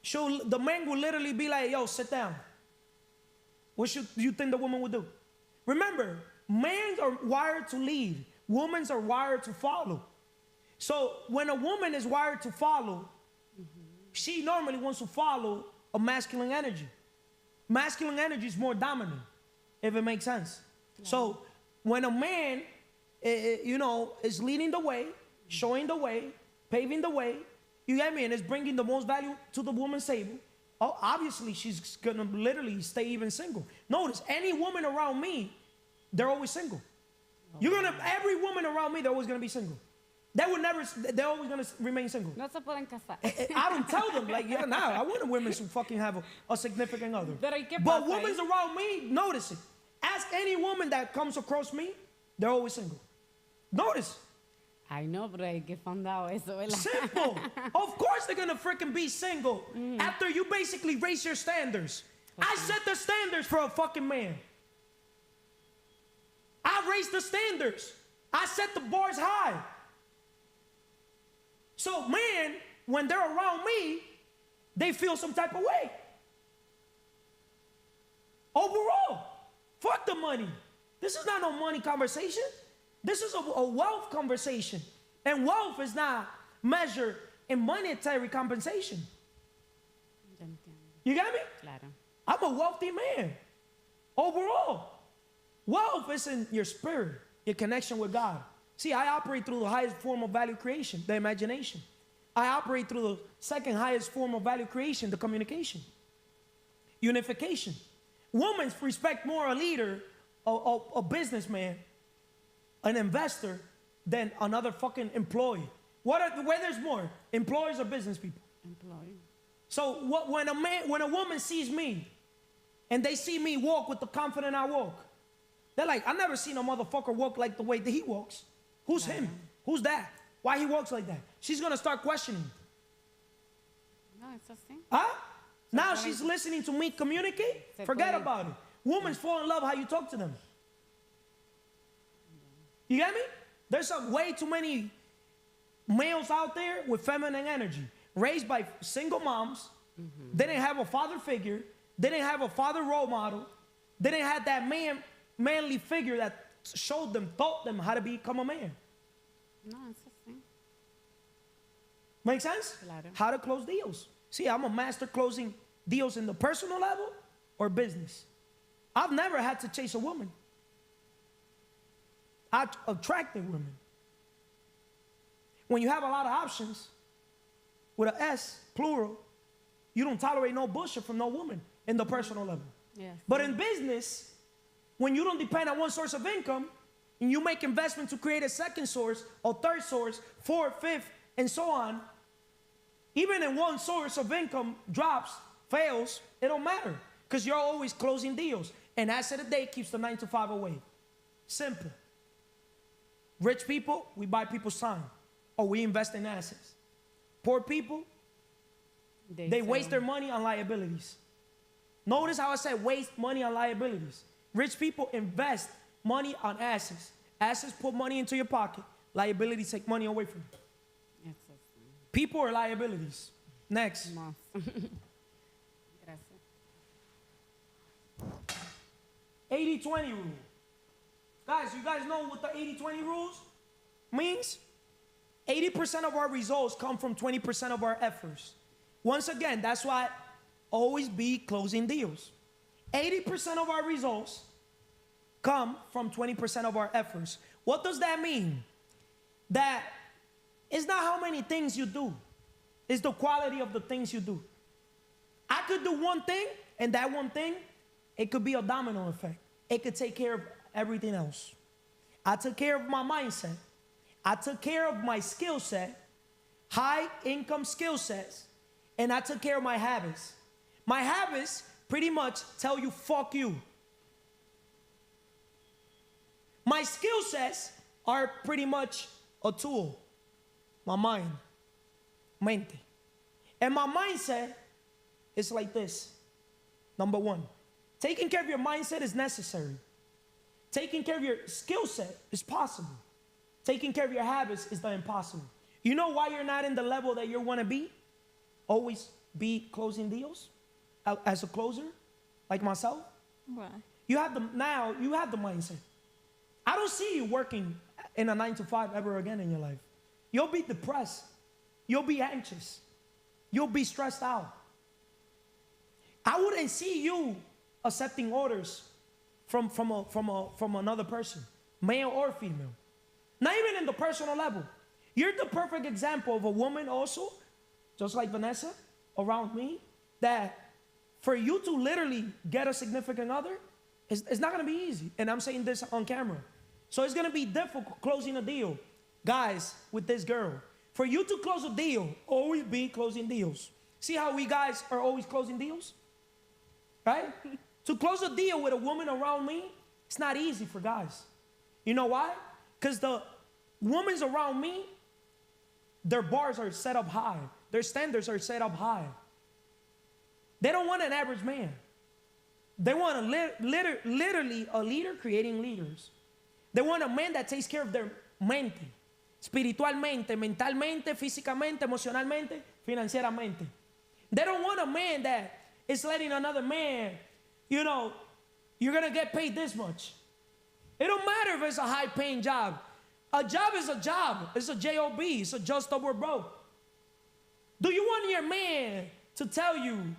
The man will literally be like, yo, sit down. What should you think the woman would do? Remember, men are wired to lead. Women are wired to follow. So when a woman is wired to follow, she normally wants to follow a masculine energy. Masculine energy is more dominant, if it makes sense. Yeah. So when a man, is leading the way, showing the way, paving the way, you get me, and is bringing the most value to the woman's table, obviously she's gonna literally stay even single. Notice, any woman around me, they're always single. Every woman around me, they're always gonna be single. They're always gonna remain single. No se pueden casar. I don't tell them, like, yeah, nah, I want women to fucking have a significant other. But women around me, notice it. Ask any woman that comes across me, they're always single. Notice. Ay, no, pero hay que fundado eso, ¿verdad? Simple. Of course they're gonna freaking be single after you basically raise your standards. Okay. I set the standards for a fucking man. I raised the standards. I set the bars high. So, man, when they're around me, they feel some type of way. Overall, fuck the money. This is not no money conversation. This is a wealth conversation. And wealth is not measured in monetary compensation. You got me? Claro. I'm a wealthy man. Overall, wealth is in your spirit, your connection with God. See, I operate through the highest form of value creation, the imagination. I operate through the second highest form of value creation, the communication. Unification. Women respect more a leader, a businessman, an investor, than another fucking employee. Where there's more, employees or business people? Employee. So when a woman sees me, and they see me walk with the confidence I walk, they're like, I've never seen a motherfucker walk like the way that he walks. Who's him? Who's that? Why he walks like that? She's gonna start questioning. No, it's así. Huh? Now she's listening to me communicate? Forget about it. Women fall in love how you talk to them. You get me? There's way too many males out there with feminine energy, raised by single moms. They didn't have a father figure. They didn't have a father role model. They didn't have that manly figure that taught them how to become a man. No, it's así. Make sense? Claro. How to close deals. See, I'm a master closing deals in the personal level or business. I've never had to chase a woman. I attracted women. When you have a lot of options, with an S, plural, you don't tolerate no bullshit from no woman in the personal level. Yes. But in business, when you don't depend on one source of income, and you make investment to create a second source, or third source, fourth, fifth, and so on, even if one source of income drops, fails, it don't matter. Because you're always closing deals. An asset a day keeps the 9 to 5 away. Simple. Rich people, we buy people's time. Or we invest in assets. Poor people, they waste their money on liabilities. Notice how I said waste money on liabilities. Rich people invest money on assets. Assets put money into your pocket. Liabilities take money away from you. People are liabilities. Next. 80-20 rule. Guys, you guys know what the 80-20 rules means? 80% of our results come from 20% of our efforts. Once again, that's why always be closing deals. 80% of our results come from 20% of our efforts. What does that mean? That it's not how many things you do. It's the quality of the things you do. I could do one thing, and that one thing, it could be a domino effect. It could take care of everything else. I took care of my mindset. I took care of my skill set, high income skill sets, and I took care of my habits. My habits pretty much tell you, fuck you. My skill sets are pretty much a tool. My mind, mente. And my mindset is like this. Number one, taking care of your mindset is necessary. Taking care of your skill set is possible. Taking care of your habits is the impossible. You know why you're not in the level that you want to be? Always be closing deals as a closer, like myself. Why? You have the mindset. I don't see you working in a 9 to 5 ever again in your life. You'll be depressed. You'll be anxious. You'll be stressed out. I wouldn't see you accepting orders from another person, male or female. Not even in the personal level. You're the perfect example of a woman also, just like Vanessa, around me, that for you to literally get a significant other, it's not going to be easy. And I'm saying this on camera. So it's going to be difficult closing a deal. Guys, with this girl, for you to close a deal, always be closing deals. See how we guys are always closing deals? Right? To close a deal with a woman around me, it's not easy for guys. You know why? Because the women around me, their bars are set up high. Their standards are set up high. They don't want an average man. They want literally a leader creating leaders. They want a man that takes care of their mente. Espiritualmente, mentalmente, físicamente, emocionalmente, financieramente. They don't want a man that is letting another man, you know, you're going to get paid this much. It don't matter if it's a high-paying job. A job is a job. It's a job. It's a just over broke. Do you want your man to tell you,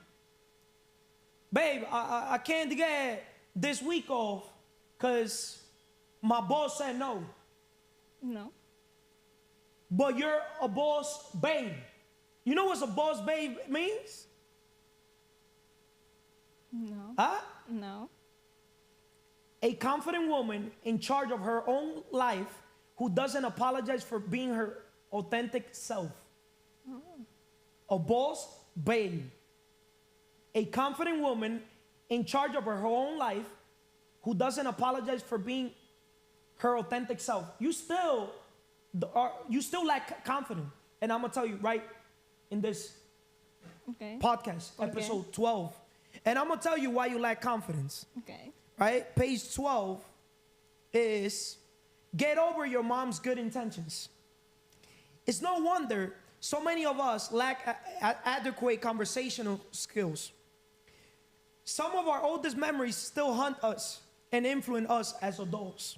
babe, I can't get this week off because my boss said no? No. But you're a boss babe. You know what a boss babe means? No. Huh? No. A confident woman in charge of her own life who doesn't apologize for being her authentic self. Oh. A boss babe. A confident woman in charge of her own life who doesn't apologize for being her authentic self. You still lack confidence. And I'm going to tell you right in this podcast, episode 12. And I'm going to tell you why you lack confidence. Okay. Right? Page 12 is get over your mom's good intentions. It's no wonder so many of us lack adequate conversational skills. Some of our oldest memories still haunt us and influence us as adults.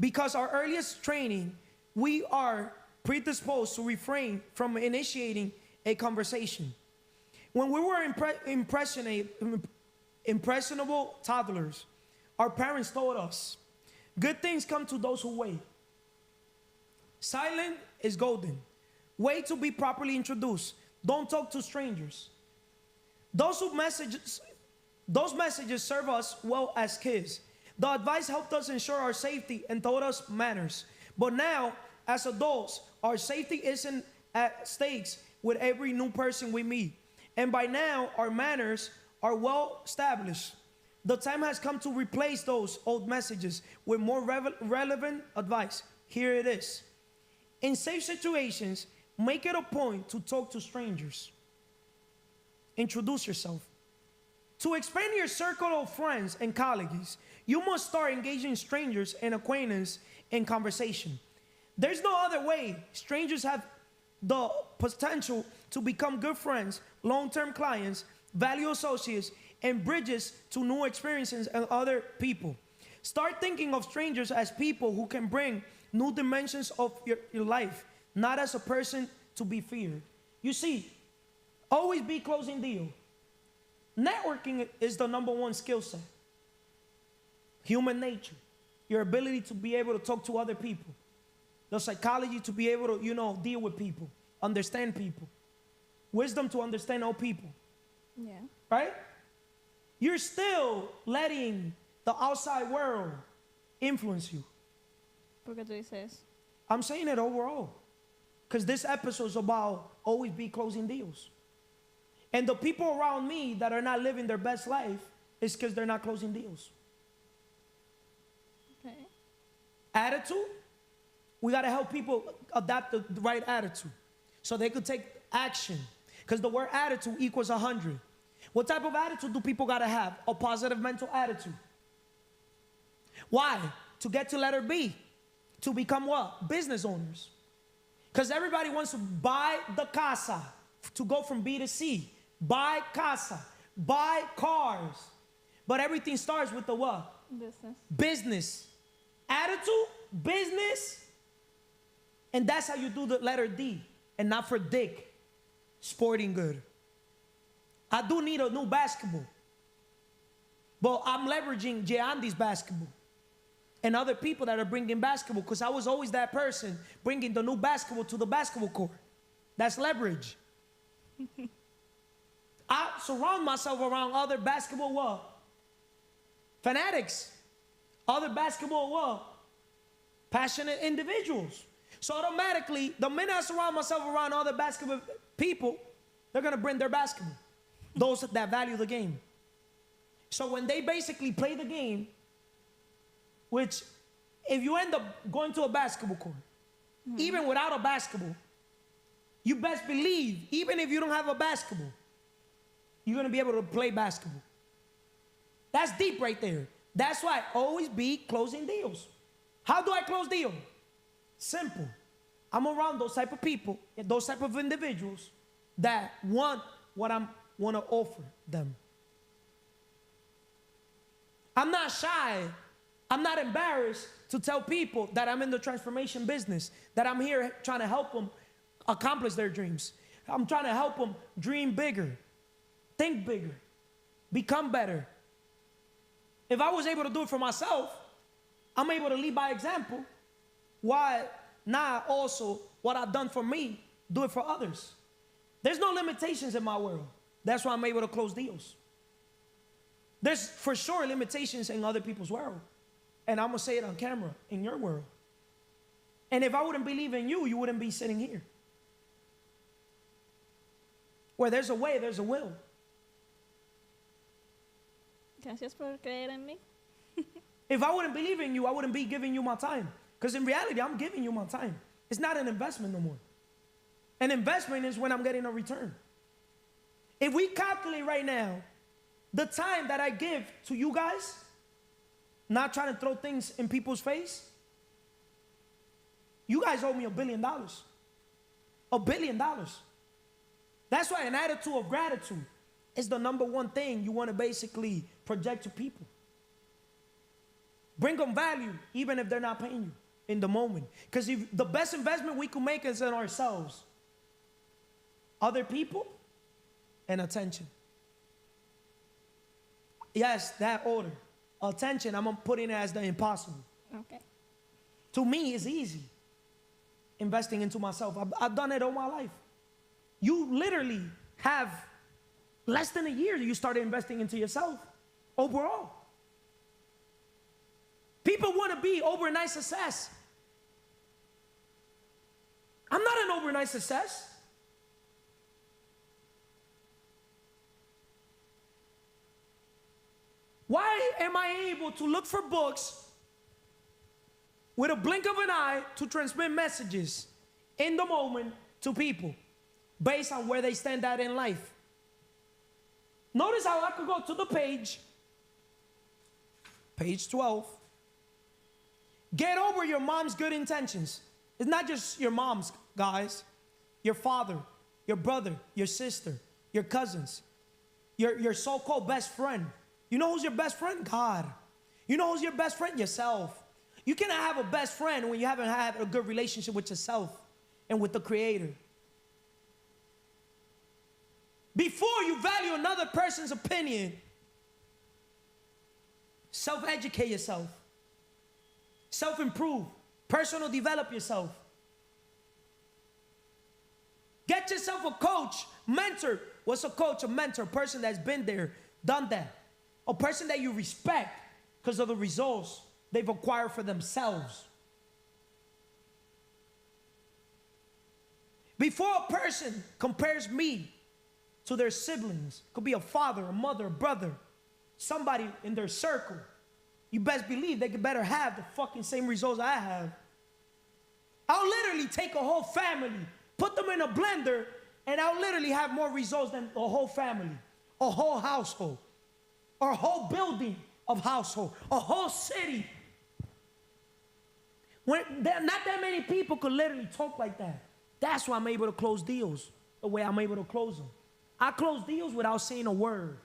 Because our earliest training, we are predisposed to refrain from initiating a conversation. When we were impressionable toddlers, our parents told us, good things come to those who wait. Silent is golden. Wait to be properly introduced. Don't talk to strangers. Those messages serve us well as kids. The advice helped us ensure our safety and taught us manners. But now, as adults, our safety isn't at stakes with every new person we meet. And by now, our manners are well established. The time has come to replace those old messages with more relevant advice. Here it is. In safe situations, make it a point to talk to strangers. Introduce yourself. To expand your circle of friends and colleagues, you must start engaging strangers and acquaintances in conversation. There's no other way. Strangers have the potential to become good friends, long-term clients, value associates, and bridges to new experiences and other people. Start thinking of strangers as people who can bring new dimensions of your life, not as a person to be feared. You see, always be closing deal. Networking is the number one skill set. Human nature, your ability to be able to talk to other people, the psychology to be able to, deal with people, understand people, wisdom to understand all people. Yeah. Right? You're still letting the outside world influence you. ¿Por qué tú dices? I'm saying it overall. Because this episode is about always be closing deals. And the people around me that are not living their best life is because they're not closing deals. Okay. Attitude, we got to help people adapt the right attitude so they could take action. Because the word attitude equals 100. What type of attitude do people got to have? A positive mental attitude. Why? To get to letter B. To become what? Business owners. Because everybody wants to buy the casa, to go from B to C. Buy casa. Buy cars. But everything starts with the what? Business. Business. Attitude, business. And that's how you do the letter D. And not for Dick. Sporting good. I do need a new basketball. But I'm leveraging J. Andy's basketball. And other people that are bringing basketball. Because I was always that person bringing the new basketball to the basketball court. That's leverage. I surround myself around other basketball what? Fanatics. Other basketball what? Passionate individuals. So automatically, the minute I surround myself around other basketball people, they're going to bring their basketball. Those that value the game. So when they basically play the game, which if you end up going to a basketball court, even without a basketball, you best believe, even if you don't have a basketball, you're going to be able to play basketball. That's deep right there. That's why always be closing deals. How do I close deals? Simple. I'm around those type of people, those type of individuals that want what I want to offer them. I'm not shy. I'm not embarrassed to tell people that I'm in the transformation business, that I'm here trying to help them accomplish their dreams. I'm trying to help them dream bigger, think bigger, become better. If I was able to do it for myself, I'm able to lead by example. Why not also what I've done for me, do it for others? There's no limitations in my world. That's why I'm able to close deals. There's for sure limitations in other people's world. And I'm going to say it on camera, in your world. And if I wouldn't believe in you, you wouldn't be sitting here. Where there's a way, there's a will. Gracias por creer en mí. If I wouldn't believe in you, I wouldn't be giving you my time. Because in reality, I'm giving you my time. It's not an investment no more. An investment is when I'm getting a return. If we calculate right now, the time that I give to you guys, not trying to throw things in people's face, you guys owe me $1 billion. $1 billion. That's why an attitude of gratitude is the number one thing you want to basically project to people. Bring them value, even if they're not paying you in the moment. Because the best investment we can make is in ourselves, other people, and attention. Yes, that order. Attention, I'm putting it as the impossible. Okay. To me, it's easy. Investing into myself. I've done it all my life. You literally have less than a year you started investing into yourself overall. People want to be overnight success. I'm not an overnight success. am I able to look for books with a blink of an eye to transmit messages in the moment to people based on where they stand at in life? Notice how I could go to the page 12. Get over your mom's good intentions. It's not just your mom's, guys. Your father, your brother, your sister, your cousins, your so-called best friend. You know who's your best friend? God. You know who's your best friend? Yourself. You cannot have a best friend when you haven't had a good relationship with yourself and with the Creator. Before you value another person's opinion, self-educate yourself. Self-improve. Personal develop yourself. Get yourself a coach, mentor. What's a coach? A mentor, a person that's been there, done that. A person that you respect because of the results they've acquired for themselves. Before a person compares me to their siblings, could be a father, a mother, a brother, somebody in their circle, you best believe they could better have the fucking same results I have. I'll literally take a whole family, put them in a blender, and I'll literally have more results than a whole family, a whole household, or a whole building of household, a whole city. When not that many people could literally talk like that. That's why I'm able to close deals the way I'm able to close them. I close deals without saying a word.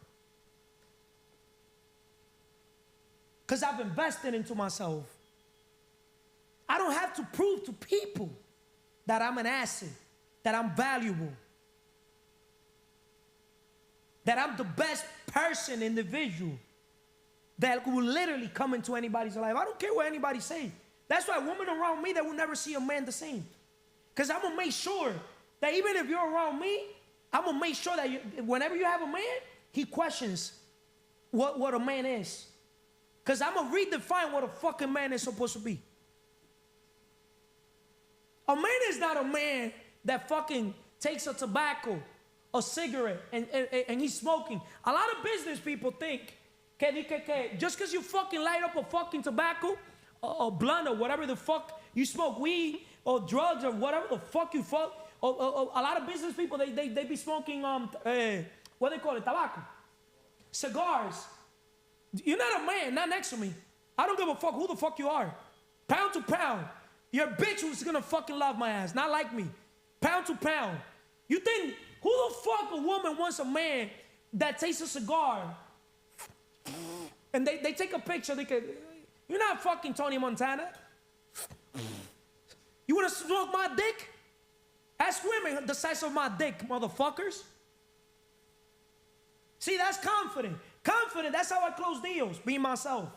Because I've invested into myself. I don't have to prove to people that I'm an asset, that I'm valuable, that I'm the best person, individual, that will literally come into anybody's life. I don't care what anybody says. That's why women around me that will never see a man the same. Because I'm going to make sure that even if you're around me, I'm going to make sure that whenever you have a man, he questions what a man is. Because I'm going to redefine what a fucking man is supposed to be. A man is not a man that fucking takes a tobacco, a cigarette, and he's smoking. A lot of business people think just because you fucking light up a fucking tobacco, or blunt, or whatever the fuck you smoke, weed, or drugs, or whatever the fuck you fuck. A lot of business people, they be smoking, what they call it, tobacco. Cigars. You're not a man, not next to me. I don't give a fuck who the fuck you are. Pound to pound. You're a bitch who's gonna fucking love my ass, not like me. Pound to pound. You think, who the fuck a woman wants a man that takes a cigar and they take a picture, you're not fucking Tony Montana. You wanna smoke my dick? Ask women the size of my dick, motherfuckers. See, that's confident. Confident, that's how I close deals, being myself.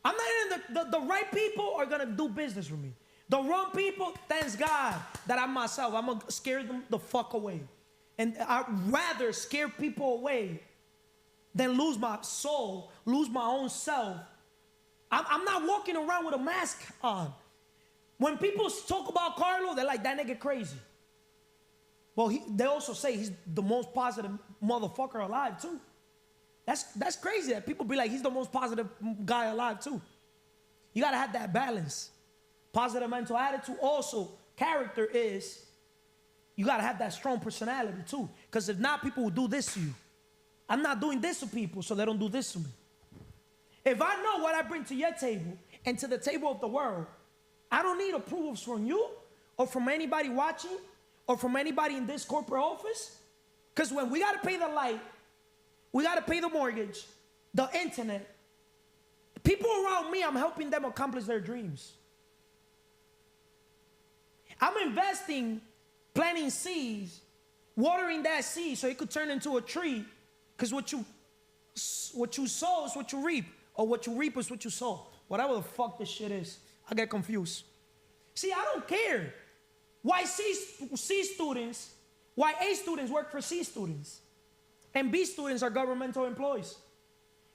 I'm not in the right people are gonna do business with me. The wrong people, thanks God that I'm myself. I'm gonna scare them the fuck away. And I'd rather scare people away than lose my soul, lose my own self. I'm not walking around with a mask on. When people talk about Carlo, they're like, that nigga crazy. Well, they also say he's the most positive motherfucker alive, too. That's crazy that people be like, he's the most positive guy alive, too. You got to have that balance. Positive mental attitude. Also, character is, you got to have that strong personality, too. Because if not, people will do this to you. I'm not doing this to people, so they don't do this to me. If I know what I bring to your table and to the table of the world, I don't need approvals from you or from anybody watching or from anybody in this corporate office. Because when we got to pay the light, we got to pay the mortgage, the internet. People around me, I'm helping them accomplish their dreams. I'm investing, planting seeds, watering that seed so it could turn into a tree. Because what you sow is what you reap. Or what you reap is what you sow. Whatever the fuck this shit is. I get confused. See, I don't care why C students, why A students work for C students. And B students are governmental employees.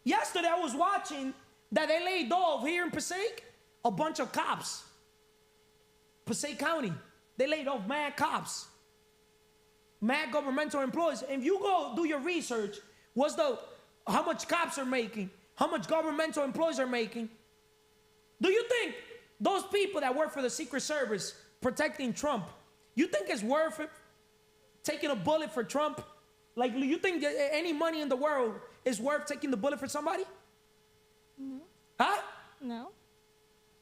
Yesterday I was watching that they laid off here in Passaic a bunch of cops. Passaic County. They laid off mad cops. Mad governmental employees. If you go do your research, what's the how much cops are making, how much governmental employees are making. Do you think those people that work for the Secret Service protecting Trump, you think it's worth it taking a bullet for Trump? Like, you think that any money in the world is worth taking the bullet for somebody? No. Huh? No.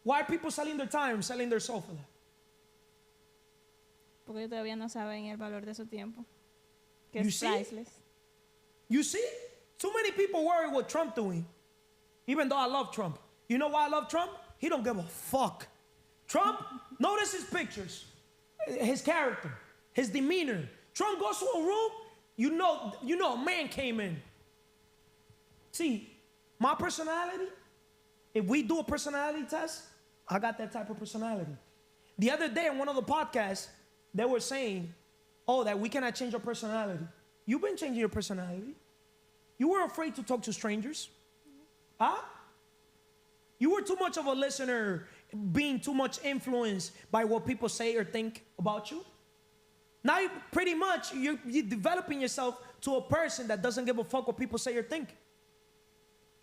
Why are people selling their time, selling their soul for that? Porque todavía no saben el valor de su tiempo. Que You es see? priceless. You see? Too many people worry what Trump doing, even though I love Trump. You know why I love Trump? He don't give a fuck. Trump, notice his pictures, his character, his demeanor. Trump goes to a room, you know a man came in. See, my personality, if we do a personality test, I got that type of personality. The other day on one of the podcasts, they were saying, oh, that we cannot change our personality. You've been changing your personality. You were afraid to talk to strangers. Huh? You were too much of a listener, being too much influenced by what people say or think about you. Now, pretty much, you're developing yourself to a person that doesn't give a fuck what people say or think.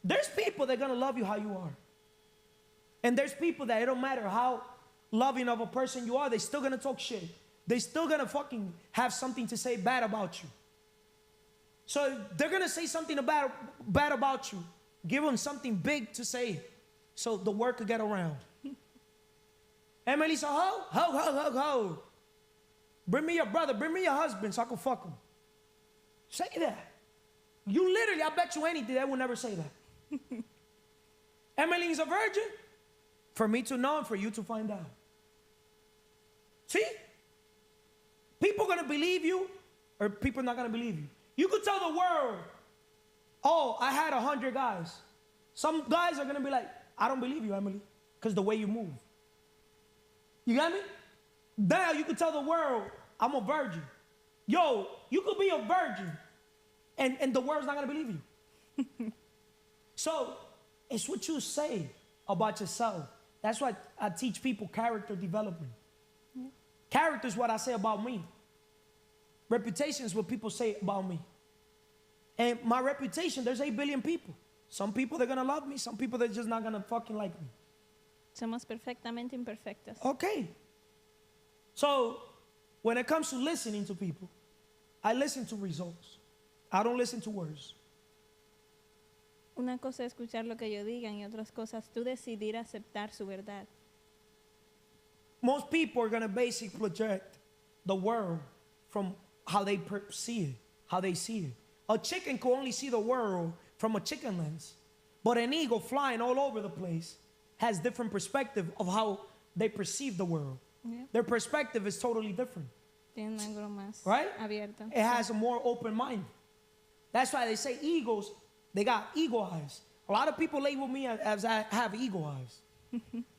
There's people that are going to love you how you are. And there's people that it don't matter how loving of a person you are, they're still going to talk shit. They're still going to fucking have something to say bad about you. So they're going to say something bad about you. Give them something big to say so the word could get around. Emily's a hoe? Ho. Bring me your brother. Bring me your husband so I can fuck him. Say that. You literally, I bet you anything, they will never say that. Emily's a virgin? For me to know and for you to find out. See? People are going to believe you or people are not going to believe you. You could tell the world, oh, I had 100 guys. Some guys are going to be like, I don't believe you, Emily, because the way you move. You got me? Now you could tell the world, I'm a virgin. Yo, you could be a virgin and the world's not going to believe you. So it's what you say about yourself. That's why I teach people character development. Yeah. Character is what I say about me. Reputation is what people say about me. And my reputation, there's 8 billion people. Some people, they're going to love me. Some people, they're just not going to fucking like me. Somos perfectamente imperfectas. Okay. So when it comes to listening to people, I listen to results. I don't listen to words. Una cosa es escuchar lo que ellos digan y otras cosas tú decidir aceptar su verdad. Most people are going to basically project the world from how they see it, how they see it. A chicken can only see the world from a chicken lens, but an eagle flying all over the place has different perspective of how they perceive the world. Yeah. Their perspective is totally different. Tienen un ángulo más right? abierto. It has a more open mind. That's why they say eagles, they got eagle eyes. A lot of people label me as I have eagle eyes.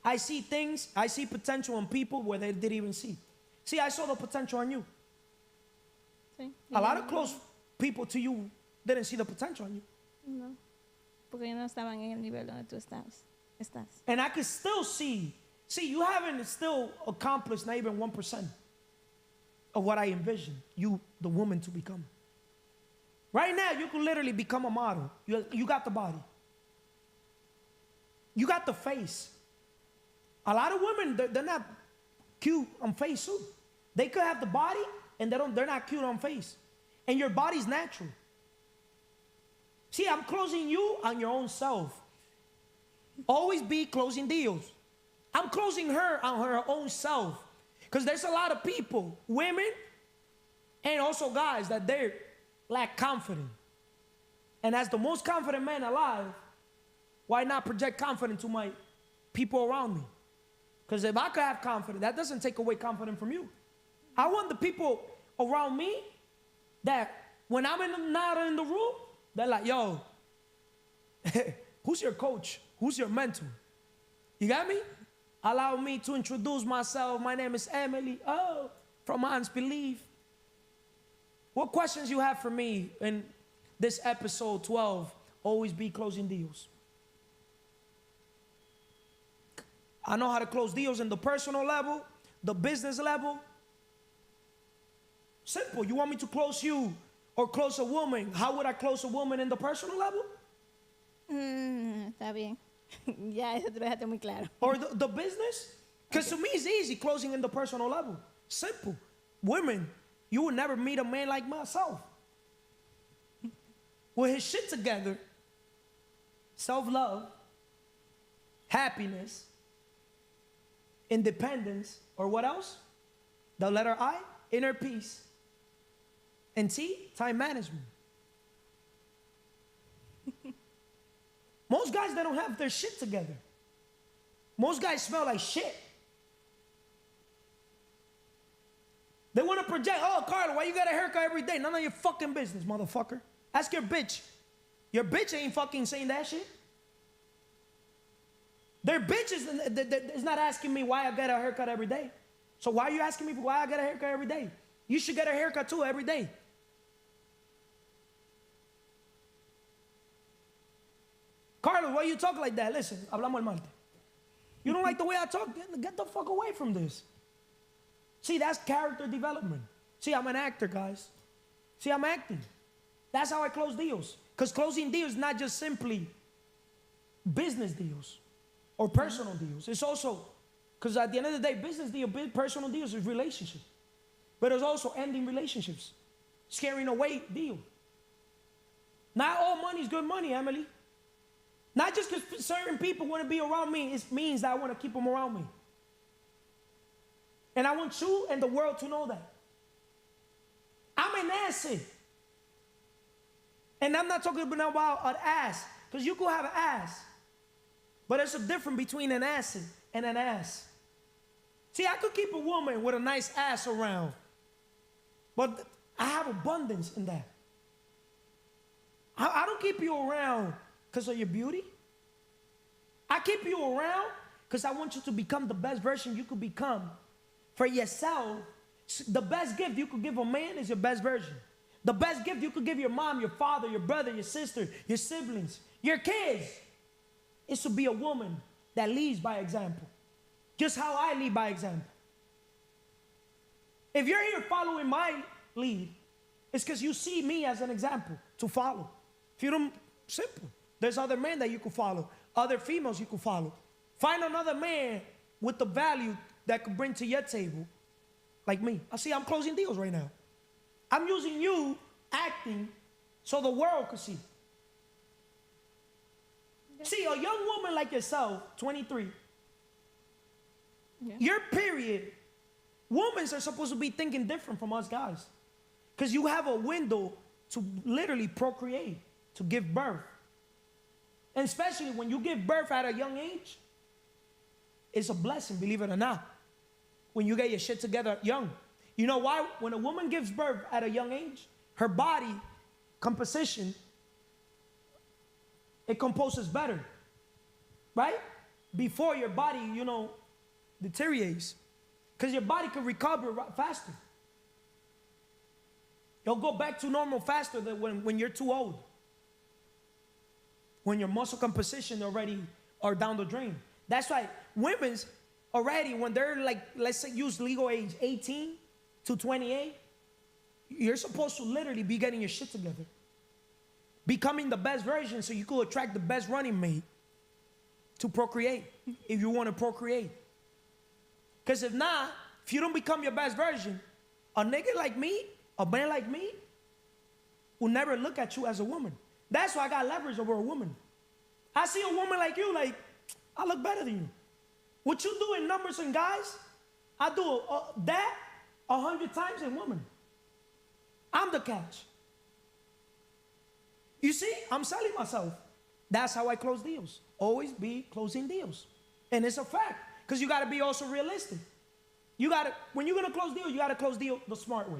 I see things, I see potential in people where they didn't even see. See, I saw the potential in you. Sí, a lot of close people to you didn't see the potential in you. No, porque ellos no estaban en el nivel donde tú estás. And I could still see, you haven't still accomplished not even 1% of what I envisioned you, the woman, to become. Right now, you could literally become a model. You got the body. You got the face. A lot of women, they're not cute on face too. They could have the body, and they're not cute on face. And your body's natural. See, I'm closing you on your own self. Always be closing deals. I'm closing her on her own self. Because there's a lot of people, women, and also guys, that they lack confidence. And as the most confident man alive, why not project confidence to my people around me? Because if I could have confidence, that doesn't take away confidence from you. I want the people around me that when I'm not in the room, they're like, yo, who's your coach? Who's your mentor? You got me? Allow me to introduce myself. My name is Emily. Oh, from Honest Belief. What questions you have for me in this episode 12, Always Be Closing Deals? I know how to close deals in the personal level, the business level. Simple. You want me to close you or close a woman? How would I close a woman in the personal level? Está bien. Ya, eso te lo dejaste muy claro. Or the business? Because to me, it's easy closing in the personal level. Simple. Women, you would never meet a man like myself. With his shit together, self-love, happiness, independence, or what else? The letter I, inner peace. And T, time management. Most guys, they don't have their shit together. Most guys smell like shit. They want to project, oh, Carla, why you got a haircut every day? None of your fucking business, motherfucker. Ask your bitch. Your bitch ain't fucking saying that shit. Their bitch is not asking me why I get a haircut every day. So why are you asking me why I get a haircut every day? You should get a haircut too every day. Carlos, why you talk like that? Listen, hablamos el martes. You don't like the way I talk? Get the fuck away from this. See, that's character development. See, I'm an actor, guys. See, I'm acting. That's how I close deals. Because closing deals is not just simply business deals or personal deals. It's also, because at the end of the day, business deal, personal deals is relationship. But it's also ending relationships. Scaring away deal. Not all money is good money, Emily. Not just because certain people want to be around me, it means that I want to keep them around me. And I want you and the world to know that. I'm an asset. And I'm not talking about an ass, because you could have an ass. But there's a difference between an asset and an ass. See, I could keep a woman with a nice ass around, but I have abundance in that. I don't keep you around because of your beauty. I keep you around because I want you to become the best version you could become for yourself. The best gift you could give a man is your best version. The best gift you could give your mom, your father, your brother, your sister, your siblings, your kids is to be a woman that leads by example. Just how I lead by example. If you're here following my lead, it's because you see me as an example to follow. If you don't, simple. There's other men that you could follow, other females you could follow. Find another man with the value that could bring to your table, like me. I see I'm closing deals right now. I'm using you acting so the world could see. See, a young woman like yourself, 23, your period, women are supposed to be thinking different from us guys. Because you have a window to literally procreate, to give birth. And especially when you give birth at a young age, it's a blessing, believe it or not. When you get your shit together young. You know why? When a woman gives birth at a young age, her body composition, it composes better, right? Before your body, deteriorates. Because your body can recover faster. You'll go back to normal faster than when you're too old. When your muscle composition already are down the drain. That's why women's already, when they're like, let's say use legal age 18 to 28, you're supposed to literally be getting your shit together. Becoming the best version so you could attract the best running mate to procreate, if you want to procreate. Because if not, if you don't become your best version, a nigga like me, a man like me, will never look at you as a woman. That's why I got leverage over a woman. I see a woman like you, like, I look better than you. What you do in numbers and guys, I do that 100 times in women. I'm the catch. You see, I'm selling myself. That's how I close deals. Always be closing deals. And it's a fact, because you got to be also realistic. When you're going to close deals, you got to close deal the smart way.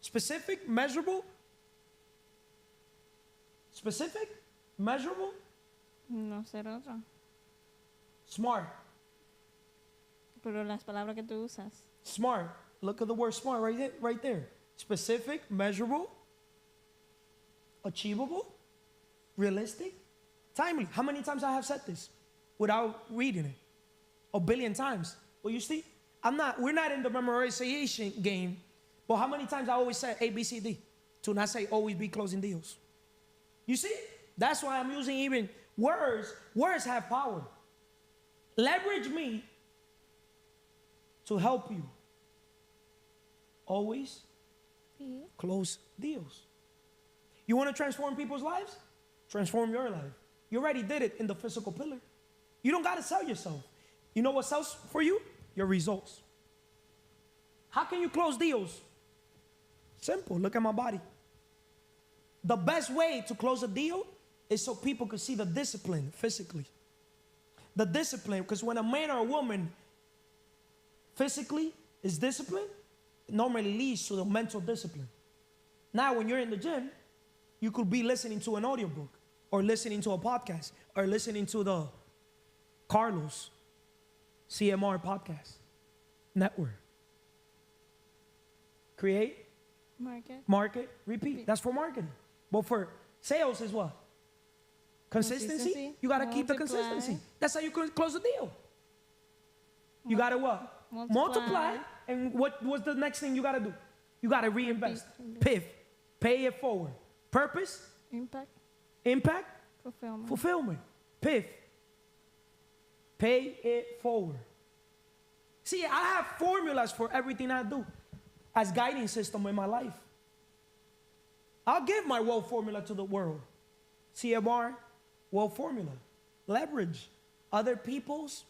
Specific, measurable. Specific, measurable. No sé otro. Smart. Pero las palabras que tú usas. Smart. Look at the word smart right there. Specific, measurable, achievable, realistic, timely. How many times I have said this without reading it? 1 billion times. Well, you see, we're not in the memorization game, but how many times I always say A, B, C, D? to not say always be closing deals. You see? That's why I'm using even words. Words have power. Leverage me to help you. Always close deals. You want to transform people's lives? Transform your life. You already did it in the physical pillar. You don't got to sell yourself. You know what sells for you? Your results. How can you close deals? Simple. Look at my body. The best way to close a deal is so people can see the discipline physically. The discipline, because when a man or a woman physically is disciplined, it normally leads to the mental discipline. Now, when you're in the gym, you could be listening to an audiobook or listening to a podcast or listening to the Carlos CMR podcast network. Create, market, repeat. That's for marketing. But for sales is what? Consistency. You got to keep the consistency. That's how you close the deal. You got to what? Multiply. And what's the next thing you got to do? You got to reinvest. PIF. Pay it forward. Purpose. Impact. Fulfillment. PIF. Pay it forward. See, I have formulas for everything I do as guiding system in my life. I'll give my wealth formula to the world. CMR, wealth formula. Leverage other people's,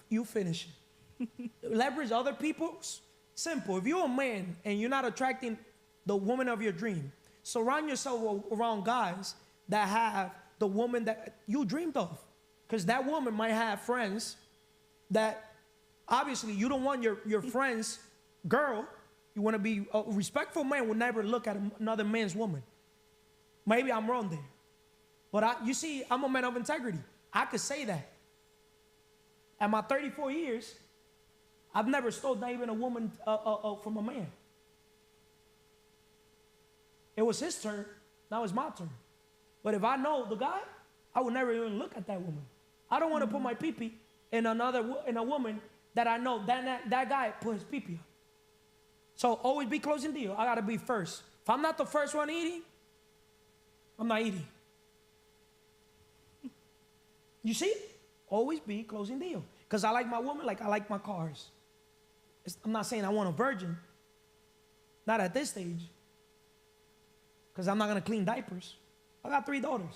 you finish it. Leverage other people's, simple. If you're a man and you're not attracting the woman of your dream, surround yourself around guys that have the woman that you dreamed of. Because that woman might have friends that, obviously, you don't want your friend's girl. You want to be a respectful man would never look at another man's woman. Maybe I'm wrong there. But you see, I'm a man of integrity. I could say that. At my 34 years, I've never stole not even a woman from a man. It was his turn. Now it's my turn. But if I know the guy, I would never even look at that woman. I don't want to put my pee-pee in a woman that I know that guy put his pee-pee up. So always be closing deal. I got to be first. If I'm not the first one eating, I'm not eating. You see? Always be closing deal. Because I like my woman like I like my cars. I'm not saying I want a virgin. Not at this stage. Because I'm not going to clean diapers. I got 3 daughters.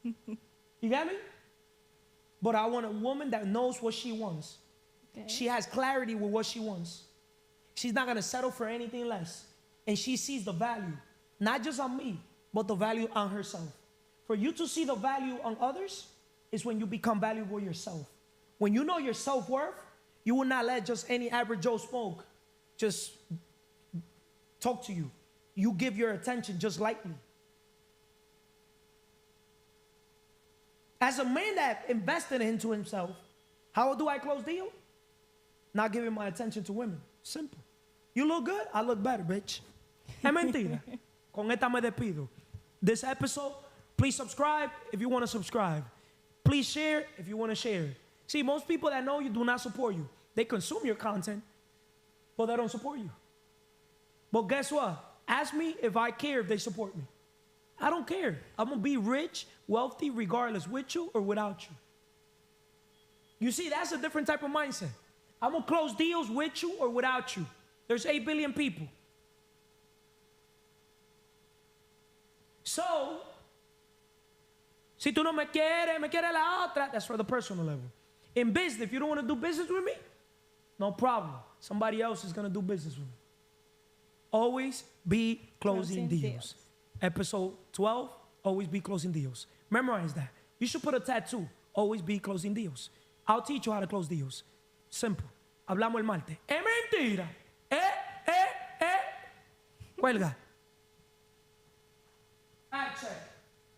You got me? But I want a woman that knows what she wants. Okay. She has clarity with what she wants. She's not going to settle for anything less. And she sees the value, not just on me, but the value on herself. For you to see the value on others is when you become valuable yourself. When you know your self-worth, you will not let just any average Joe Smoke just talk to you. You give your attention just lightly. As a man that invested into himself, how do I close deal? Not giving my attention to women. Simple. You look good, I look better, bitch. Es mentira. Con esta me despido. This episode, please subscribe if you want to subscribe. Please share if you want to share. See, most people that know you do not support you. They consume your content, but they don't support you. But guess what? Ask me if I care if they support me. I don't care. I'm going to be rich, wealthy, regardless, with you or without you. You see, that's a different type of mindset. I'm going to close deals with you or without you. There's 8 billion people. So, si tú no me quieres la otra, that's for the personal level. In business, if you don't want to do business with me, no problem. Somebody else is going to do business with me. Always be closing deals. Episode 12, always be closing deals. Memorize that. You should put a tattoo. Always be closing deals. I'll teach you how to close deals. Simple. Hablamos el martes. Es mentira. Cuelga. Action.